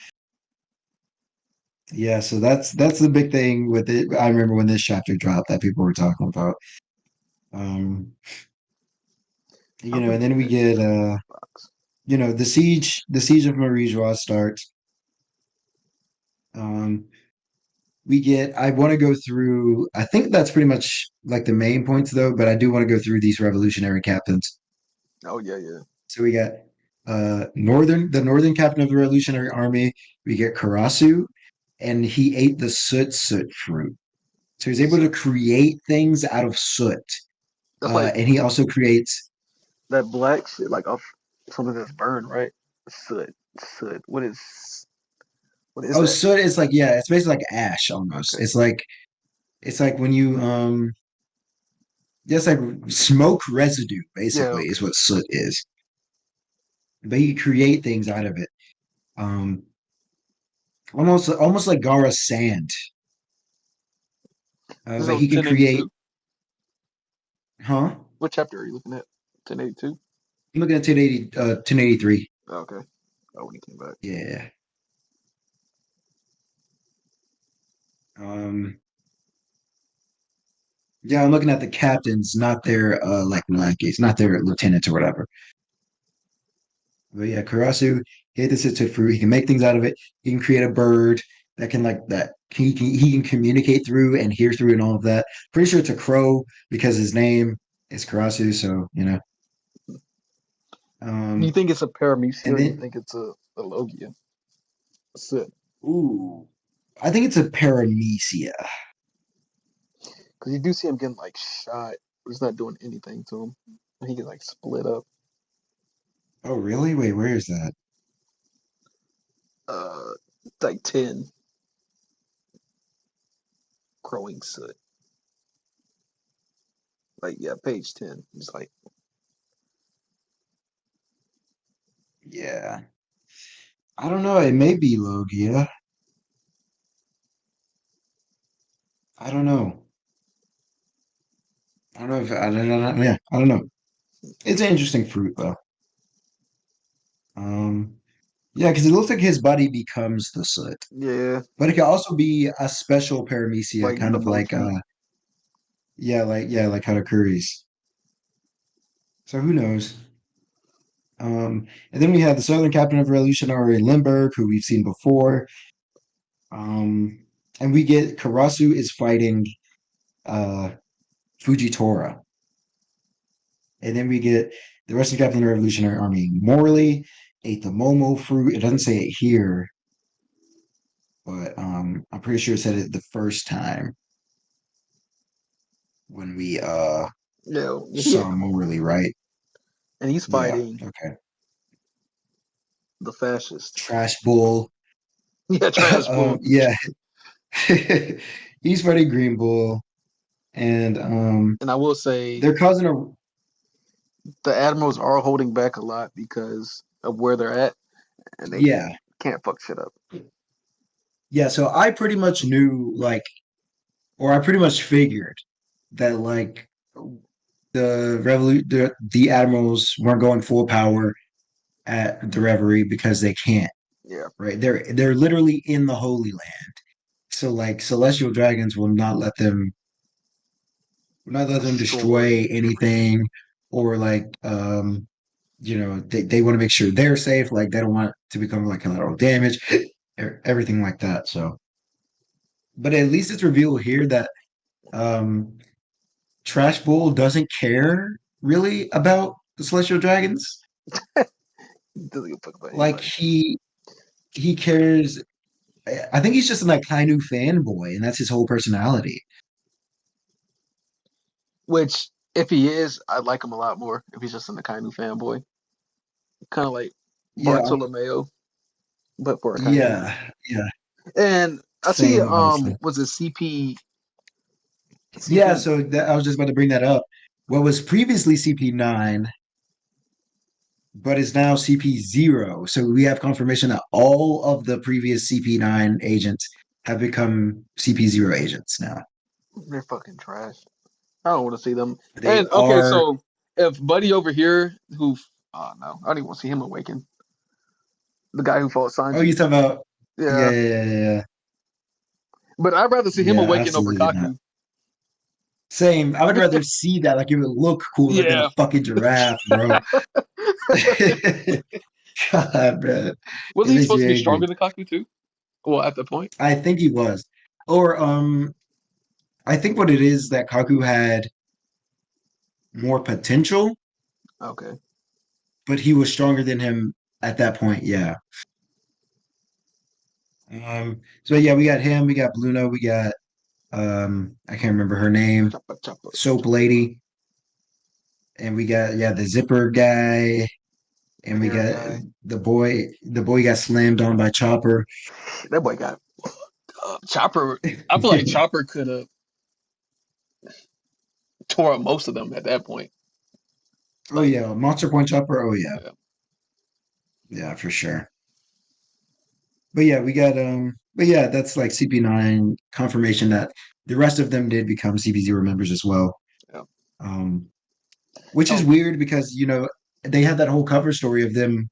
Yeah, so that's the big thing with it. I remember when this chapter dropped that people were talking about. Um, I and forget then we that get box. the siege of Marijois starts. Um, we get I want to go through I think that's pretty much like the main points though, but I do want to go through these revolutionary captains. Oh yeah, yeah. So we got the northern captain of the Revolutionary Army. We get Karasu, and he ate the soot fruit. So he's able to So create things out of soot. that's like And he also creates that black shit, like off something that's burned, right? Soot, soot. What is oh that? soot is like yeah, it's basically like ash almost. Okay. It's like when you just like smoke residue Yeah. basically is Okay. what soot is. But he can create things out of it. Um almost like Gara's sand. This is But on he can create 1082. huh? What chapter are you looking at? 1082. I'm looking at 1083. Oh, okay. Oh, when he came back. Yeah. Um yeah, I'm looking at the captains, not their like lackeys, not their lieutenants or whatever. But yeah, Karasu, he ate the citrus fruit. He can make things out of it. He can create a bird that can like that. He can communicate through and hear through and all of that. Pretty sure it's a crow because his name is Karasu. So Do you um, think it's a Paramecia and or you then think it's a Logia? Soot. ooh, I think it's a paramecia. Because you do see him getting like shot, but it's not doing anything to him. And he gets like split up. Oh really? Wait, where is that? Uh, like 10 crowing soot. Like yeah, page 10. It's like Yeah, I don't know. It may be Logia. I don't know. I don't know if I don't know. Yeah, I don't know. It's an interesting fruit though. Um, yeah, because it looks like his body becomes the soot. yeah, But it can also be a special paramecia, like kind the of like monkey. like Hatakuri's. So who knows? And then we have the Southern Captain of Revolutionary Limburg, who we've seen before. Um, and we get Karasu is fighting uh Fujitora. And then we get the Russian Captain of the Revolutionary Army Morley ate the Momo fruit. It doesn't say it here, but I'm pretty sure it said it the first time when we Yeah, saw Morley, right? and he's Yeah. fighting Okay. the fascist. Trash Bull. Yeah, trash bull. Yeah. He's fighting Green Bull, and And I will say they're causing a the admirals are holding back a lot because of where they're at, and they yeah. can't fuck shit up. Yeah, so I pretty much knew like or I pretty much figured that like the admirals weren't going full power at the Reverie because they can't. Yeah, Right? They're literally in the Holy Land. So like celestial dragons will not let them destroy. destroy anything or like they want to make sure they're safe. Like they don't want it to become like collateral damage, everything like that. So, but at least it's revealed here that um Trash Bull doesn't care really about the celestial dragons. Doesn't give a fuck about Like anybody. he cares. I think he's just a like Kainu fanboy, and that's his whole personality. Which, if he is, I'd like him a lot more if he's just an Akainu fanboy. Kind of like Yeah, Bartolomeo, but for Akainu. yeah, yeah. And I see, Same, honestly. was it CP? Yeah, CP? so I was just about to bring that up. What was previously CP9, but is now CP0. So we have confirmation that all of the previous CP9 agents have become CP0 agents now. They're fucking trash. I don't want to see them. They And okay, are. so if Buddy over here, who, oh no, I don't even want to see him awaken. The guy who fought Oh, you Sanji. talking about? Yeah, Yeah, yeah, yeah, yeah, yeah. but I'd rather see him Yeah, awaken over absolutely not. Kaku. Same. I would rather see that. Like, it would look cooler than a Yeah. fucking giraffe, bro. God, man. Wasn't It he makes supposed me to be angry. stronger than Kaku too? Well, at the point. I think he was. Or, I think what it is that Kaku had more potential, Okay. but he was stronger than him at that point. Yeah. So yeah, we got him, we got Bluno, we got I can't remember her name, Chopper, chopper, Soap chopper. Lady, and we got the zipper guy, The and we hair got guy. the boy got slammed on by Chopper. That boy got Chopper. I feel like Chopper could have tore up most of them at that point. Oh Like, yeah, Monster Point Chopper. Oh yeah, yeah. yeah, for sure. But yeah, we got but yeah, that's like CP9 confirmation that the rest of them did become CP0 members as well. Yeah. Um, which is Oh, weird because they had that whole cover story of them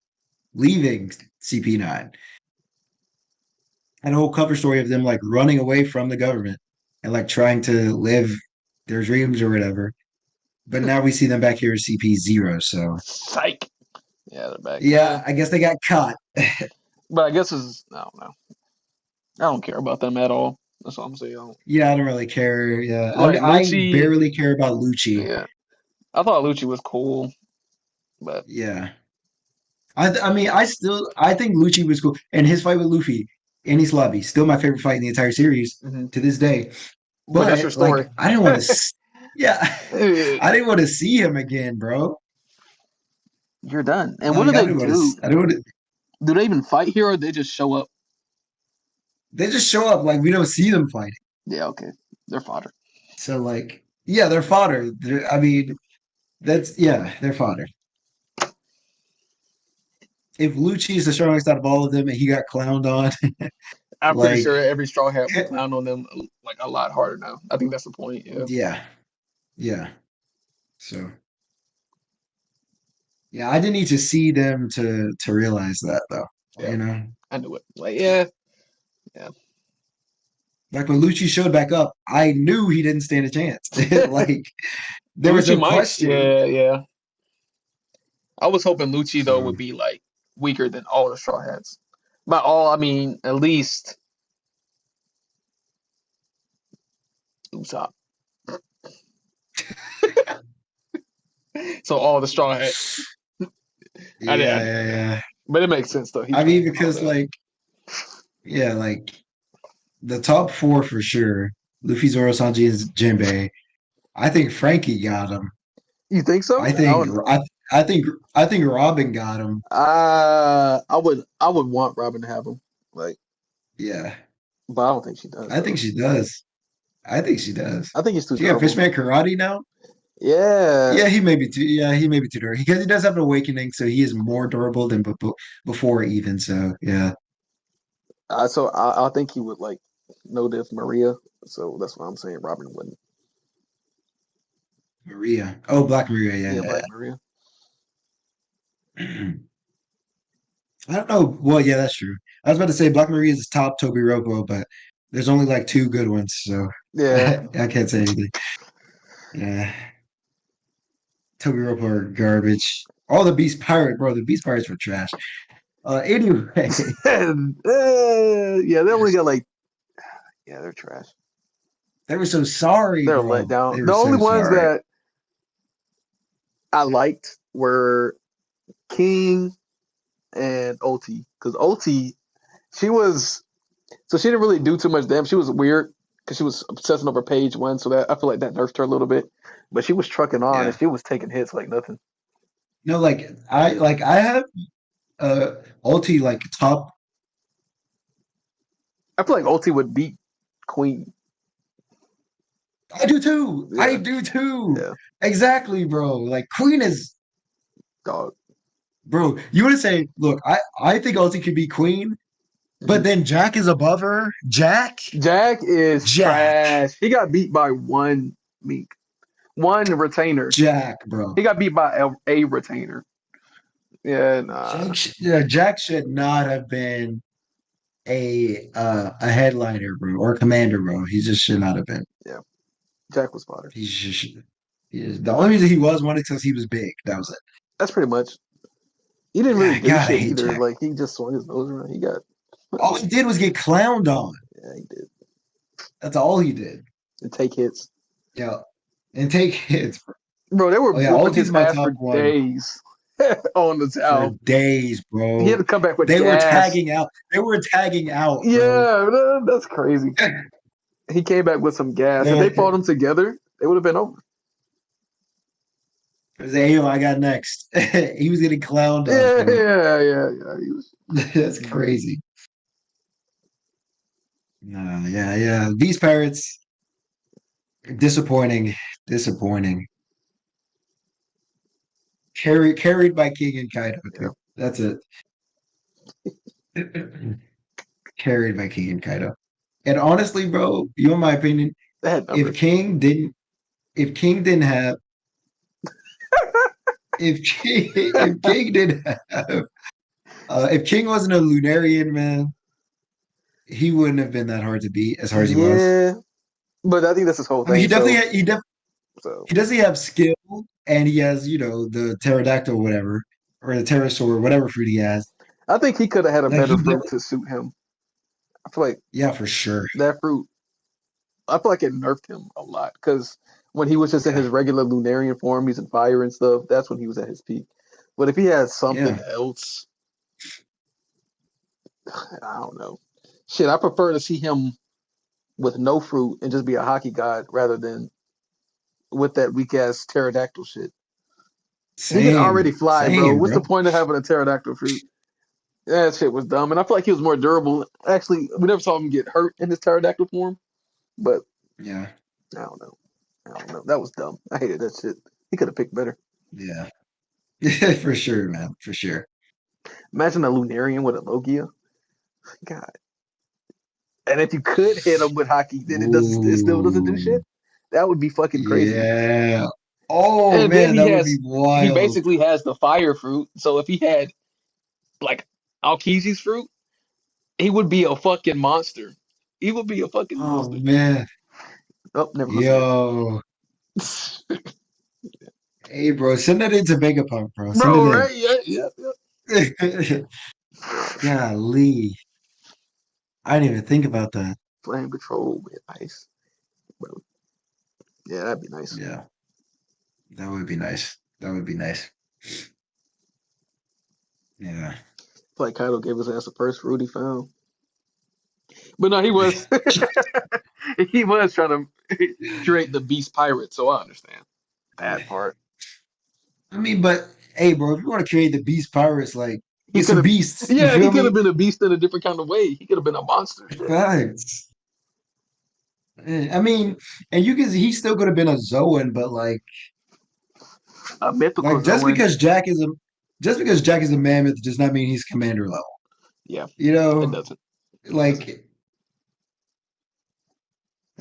leaving CP9, and a whole cover story of them like running away from the government and like trying to live their dreams or whatever. But now we see them back here as CP0. So psych. Yeah, they're back. yeah, I guess they got caught. But I guess it's I don't know. I don't care about them at all. That's all I'm saying. Yeah, I don't really care. Yeah, Like I Lucci, barely care about Lucci. yeah. I thought Lucci was cool, but Yeah, I mean, I think Lucci was cool, and his fight with Luffy and his lobby still my favorite fight in the entire series mhm. to this day. But that's your But story. like, I didn't want to. Yeah, You're I didn't want to see him again, bro. done. And what do Like, I they didn't want to. do? I don't want to. Do they even fight here, or they just show up? They just show up like we don't see them fighting. Yeah, okay, they're fodder. So like, yeah, they're fodder. I mean, they're fodder. If Lucci is the strongest out of all of them and he got clowned on, I'm pretty like, sure every straw hat will clown on them like a lot harder now. I think that's the point. Yeah, yeah, yeah. So yeah, I didn't need to see them to realize that though. yeah, You know, I knew it. Like, yeah, yeah. like when Lucci showed back up, I knew he didn't stand a chance. Like there was Lucci no might. question. Yeah, yeah. I was hoping Lucci though So would be like weaker than all the straw hats. By all, I mean at least Usopp. So all the straw hats. yeah, I yeah, yeah. yeah. But it makes sense though. He I mean, trained and all because that. like, yeah, like the top four for sure. Luffy, Zoro, Sanji, and Jinbei. I think Frankie got him. You think so? I I think don't know. I think I think Robin got him. I would want Robin to have him. Like, Yeah, but I don't think she does I think though. she does. I think she does. I think he's too She got durable. Fishman Karate now. Yeah. Yeah, he may be too. Yeah, he may be too durable because he does have an awakening, so he is more durable than before even. So yeah, So I think he would like know this Maria. So that's why I'm saying Robin wouldn't. Maria. Oh, Black Maria. Yeah, Yeah, Black Maria. yeah. I don't know. Well, yeah, that's true. I was about to say Black Maria is top Toby Ropo, but there's only like two good ones, so Yeah. I can't say anything. Yeah, Toby Ropo are garbage. All the Beast Pirate, bro. The Beast Pirates were trash. Anyway, Yeah, they only got like, yeah, they're trash. they were so sorry, They're let bro. down. They The were only so ones sorry. that I liked were King and OT. Because OT, she was, so she didn't really do too much damage. She was weird because she was obsessing over page one. So that I feel like that nerfed her a little bit. But she was trucking on and Yeah. she was taking hits like nothing. No, I have uh ulti like top. I feel like OT would beat Queen. I do too. I Yeah, do too. yeah, Exactly, bro. Like Queen is, dog. bro. You want to say, look, I think ulti could be Queen, but Mhm. then Jack is above her. Jack, Jack is Jack, trash. He got beat by one Meek, one retainer. Jack, bro. He got beat by a retainer. Yeah, nah. Yeah, Jack should not have been a headliner, bro, or a commander, bro. He just should not have been. Yeah, Jack was fodder. He just the only reason he was one is because he was big. That was it. That's pretty much. He didn't really Yeah, do God, I shit hate either. Jack. Like he just swung his nose around. He got. All he did was get clowned on. Yeah, he did. That's all he did. And take hits. Yeah, and take hits. Bro, they were Oh yeah, whooping Ulti's his my ass for top one days on the for town. days, He had bro. to come back with They were gas. tagging out. They were tagging out, bro. Yeah, that's crazy. He came back with some gas. If they fought him together, it would have been over. Hey, yo, I got next. He was getting clowned on, Yeah, bro. yeah. He was. That's crazy. Yeah, yeah. These Pirates, disappointing, disappointing. Carried by King and Kaido Yeah, too. That's it. Carried by King and Kaido. And honestly, bro, you know my opinion. they had If numbers. King didn't, if King didn't have, if King didn't have, if King wasn't a Lunarian man, he wouldn't have been that hard to beat as hard as he was. Yeah, but I think that's his whole I mean, thing. So, so he definitely have skill, and he has the pterodactyl, whatever, or the pterosaur, whatever fruit he has. I think he could have had a Like better he fruit definitely, to suit him. I feel like yeah, for sure. that fruit. I feel like it nerfed him a lot because when he was just in Yeah, his regular Lunarian form, he's in fire and stuff. That's when he was at his peak. But if he had something yeah. else, I don't know. Shit, I prefer to see him with no fruit and just be a hockey god rather than with that weak ass pterodactyl shit. He can already Same, fly, bro. same, What's the bro. point of having a pterodactyl fruit? That shit was dumb, and I feel like he was more durable. Actually, we never saw him get hurt in his pterodactyl form, but Yeah, I don't know. I don't know. That was dumb. I hated that shit. He could have picked better. yeah, for sure, man, for sure. Imagine a Lunarian with a Logia. God. And if you could hit him with hockey, then it still doesn't do Ooh, shit. That would be fucking crazy. yeah. Oh And then man, that would be he wild. basically has the fire fruit. So if he had like Alkizi's fruit, he would be a fucking monster. He would be a fucking Oh monster. man, Oh, never mind. yo, hey, bro, send that into Vegapunk, bro. Send Bro, it right? Yeah. in. Golly, I didn't even think about that. Flame control with ice. Bro. Yeah, that'd be nice. Yeah, that would be nice. That would be nice. Yeah. Like Kaido gave his ass the first fruit he found. But no, he was he was trying to create the beast pirate, so I understand that part. I mean, but hey, bro, if you want to create the beast pirates, like He get could some have, beasts. You yeah, he feel could have me? been a beast in a different kind of way. He could have been a monster. Shit, Facts. I mean, and you can he still could have been a Zoan, but a mythical just Zoan. because Jack is a mammoth does not mean he's commander level. Yeah, You it know, doesn't. It doesn't. like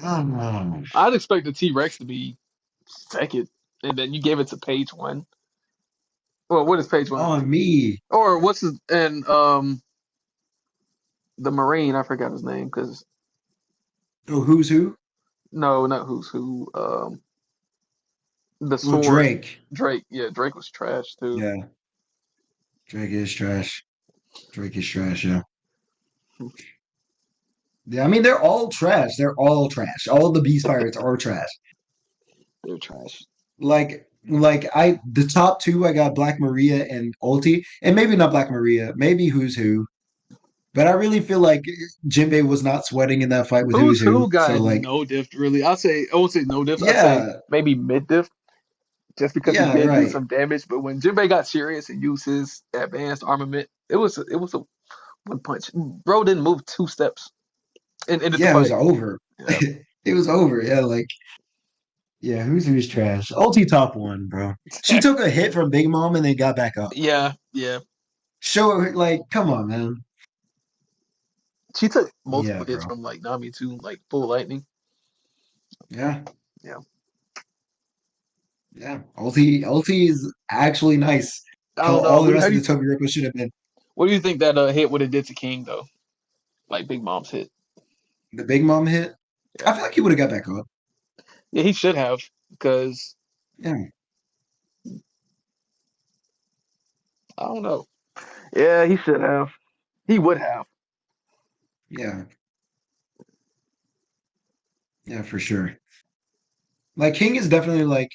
I don't know. I'd expect the T Rex to be second. and then you gave it to page one. Well, what is page one? On me. Or what's his and the Marine? I forgot his name because Oh, who's who? no, not who's who. The Well, sword Drake. Drake. Yeah, Drake was trash too. Yeah, Drake is trash. Drake is trash. Yeah. Yeah, I mean they're all trash. They're all trash. All the Beast Pirates are trash. They're trash. Like I the top two I got Black Maria and Ulti, and maybe not Black Maria, maybe Who's Who. But I really feel like Jinbei was not sweating in that fight with Who's Who's Who. who So got like, no diff really? I won't say no diff. I'd say yeah, maybe mid diff, just because he yeah, did do right. some damage. But when Jinbei got serious and used his advanced armament, it was a one punch. Bro didn't move two steps and ended the Yeah, it was fight. over. Yeah. It was over. Yeah, like yeah, Who's Who's trash. Ulti top one, bro. She took a hit from Big Mom and then got back up. Yeah, yeah. Show her like, come on, man. She took Yeah, multiple hits bro. from like Nami too, like full lightning. Yeah, Yeah. yeah. Ulti is actually nice. I How don't know. all the How rest do of the you Toby Ripple should have been. what do you think that hit would have did to King though? Like Big Mom's hit. The Big Mom hit. Yeah. I feel like he would have got back up. Yeah, he should have because Yeah, I don't know. Yeah, he should have. He would have. yeah, yeah, for sure. Like King is definitely like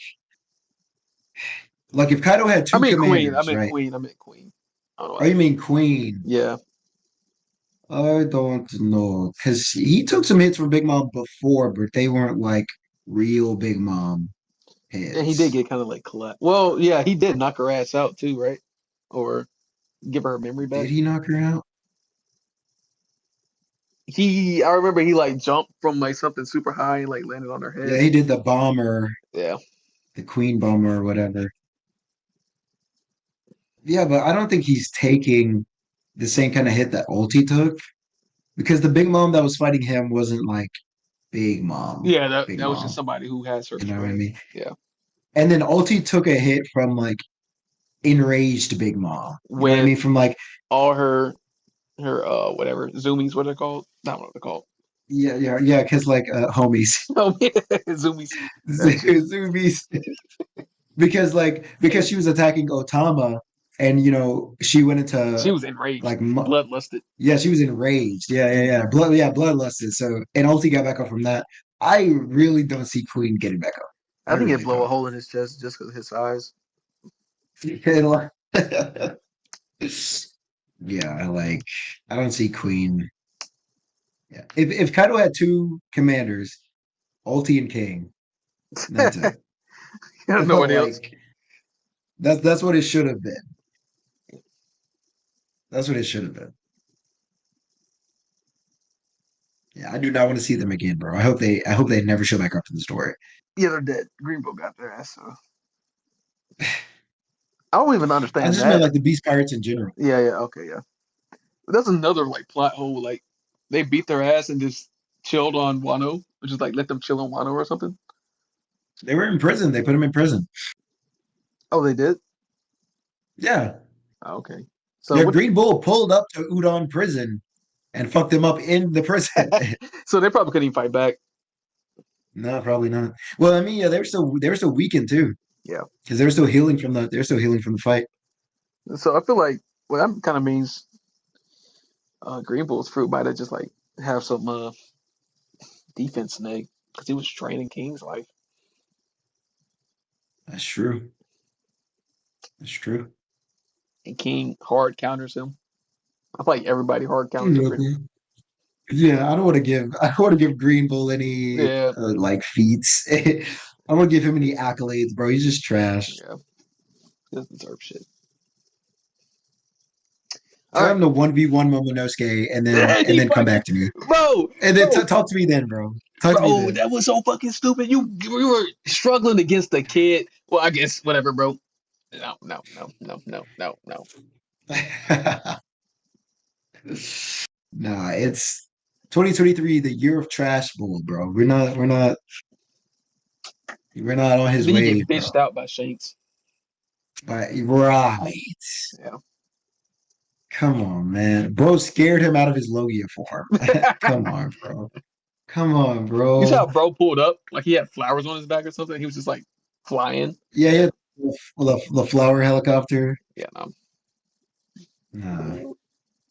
if Kaido had I two mean Queen. I commanders, meant right? Queen. I meant Queen. I don't know. Or you mean Queen? Yeah, I don't know, because he took some hits from Big Mom before, but they weren't like real Big Mom and he did hits. get kind of like collapsed. Well, yeah, he did knock her ass out too, right? Or give her memory back. Did he knock her out? I remember he like jumped from like something super high and like landed on her Yeah, head. he did the bomber, Yeah. the Queen bomber or whatever. Yeah, but I don't think he's taking the same kind of hit that Ulti took because the Big Mom that was fighting him wasn't like Big Mom, Yeah, that Big that was just Mom. somebody who has her You know what I strength. mean? Yeah. And then Ulti took a hit from like enraged Big Mom. You know what I With mean? From like, all her whatever zoomies, what they're called? Not what they're called. yeah, yeah, yeah, because like homies. Oh yeah, zoomies. That shit. Zoomies. Because she was attacking Otama and she went She into was enraged, like bloodlusted. yeah, she was enraged. Yeah, bloodlusted. So and Ulti got back up from that. I really don't see Queen getting back up. I I think it really blow a don't. hole in his chest just because of his size. And, like, yeah, like I don't see Queen. Yeah. If Kaido had two commanders, Ulti and King, that's it. Nobody else. Like that's what it should have been. That's what it should have been. Yeah, I do not want to see them again, bro. I hope they never show back up in the story. Yeah, they're dead. Greenbow got their ass. So I don't even I understand just meant that. like the Beast Pirates in general. Yeah, yeah, okay, yeah. But that's another like plot hole. Like they beat their ass and just chilled on Wano, which is like let them chill on Wano or something. They were in prison. They put them in prison. Oh, they did. Yeah. Oh, okay. So Yeah, what? Green Bull pulled up to Udon prison and fucked them up in the prison. So they probably couldn't even fight back. No, probably not. Well, I mean, yeah, they were still weakened too, Yeah. because they're still healing from the fight. So I feel like well that kind of means Green Bull's fruit might have just like have some defense in it because he was training King's life. That's true. That's true. And King hard counters him. I feel like everybody hard counters him. Okay. Yeah, I don't want to give Green Bull any Yeah, like feats. I don't want to give him any accolades, bro. He's just trash. yeah, he doesn't deserve shit. All Tell right, him to 1v1 Momonosuke and then and he then come fucking back to me. bro, And then bro, talk to me then, bro. Talk to me bro. then. That was so fucking stupid. You were struggling against the kid. Well, I guess whatever, bro. No, no, no, no, no, no, no. Nah, it's 2023, the year of trash bull, bro. We're not We're not on And his then he wave, get bro. bitched out by Shanks. Right. Yeah. Come on, man. Bro scared him out of his Logia form. Come on, bro. Come on, You saw bro. how bro pulled up? Like he had flowers on his back or something. He was just like flying. Yeah, yeah. The flower helicopter. Yeah, no. Nah.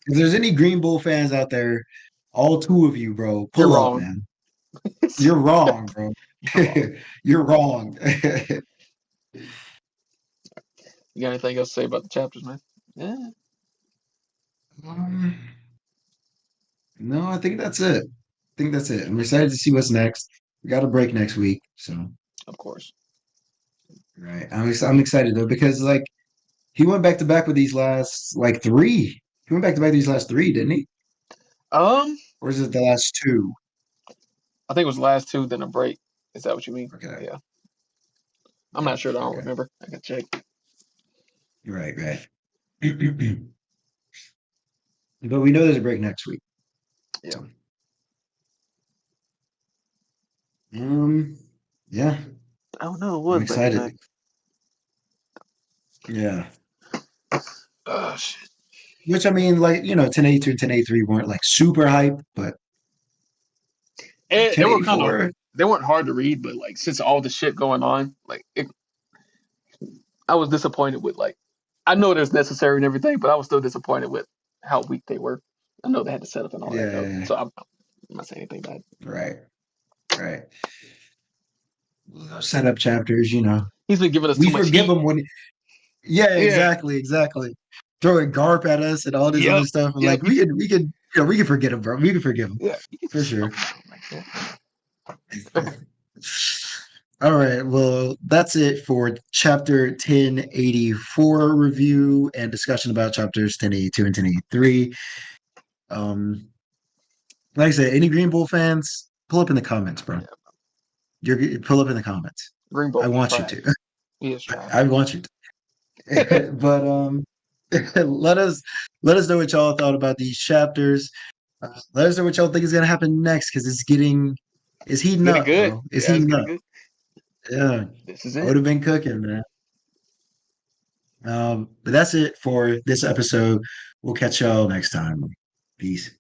If there's any Green Bull fans out there, all two of you, bro, You're pull up, wrong. man. You're wrong, bro. You're wrong. You're wrong. You got anything else to say about the chapters, man? Yeah, Um, no, I think that's it. I think that's it. I'm excited to see what's next. We got a break next week, so of course. right. I'm excited though because like he went back to back with these last like three. He went back to back these last three, didn't he? Um, Or is it the last two? I think it was the last two, then a break. Is that what you mean? Okay, Yeah. I'm not sure. I gotcha. don't Okay, remember. I can check. right, right. But we know there's a break next week. Yeah. So, um, yeah, I don't know. I'm What break excited. next? Yeah. Oh shit. Which I mean, like, 1082 and 1083 weren't like super hype, but like And they were kind of 1084, they weren't hard to read, but like since all the shit going on, I was disappointed with like I know there's necessary and everything, but I was still disappointed with how weak they were. I know they had to set up and all that though, yeah, so I'm not saying anything bad. right, right. Those setup chapters. He's been giving us too We much forgive heat. them when, yeah, Yeah. exactly, exactly. Throwing Garp at us and all this other Yep. stuff. And Yep. like, we could forget him, bro. We can forgive him Yeah. You can for slow sure. down like that. All right. Well, that's it for chapter 1084 review and discussion about chapters 1082 and 1083. Um, like I said, any Green Bull fans, pull up in the comments, bro. Yeah. You're pull up in the comments. Green I Bull want you trash. to. He is trash. I want you to. But let us know what y'all thought about these chapters. Let us know what y'all think is gonna happen next because it's heating Getting up, good. bro. It's Yeah, it's heating getting up. good. Yeah, This is I it. would have been cooking, man. But that's it for this episode. We'll catch y'all next time. Peace.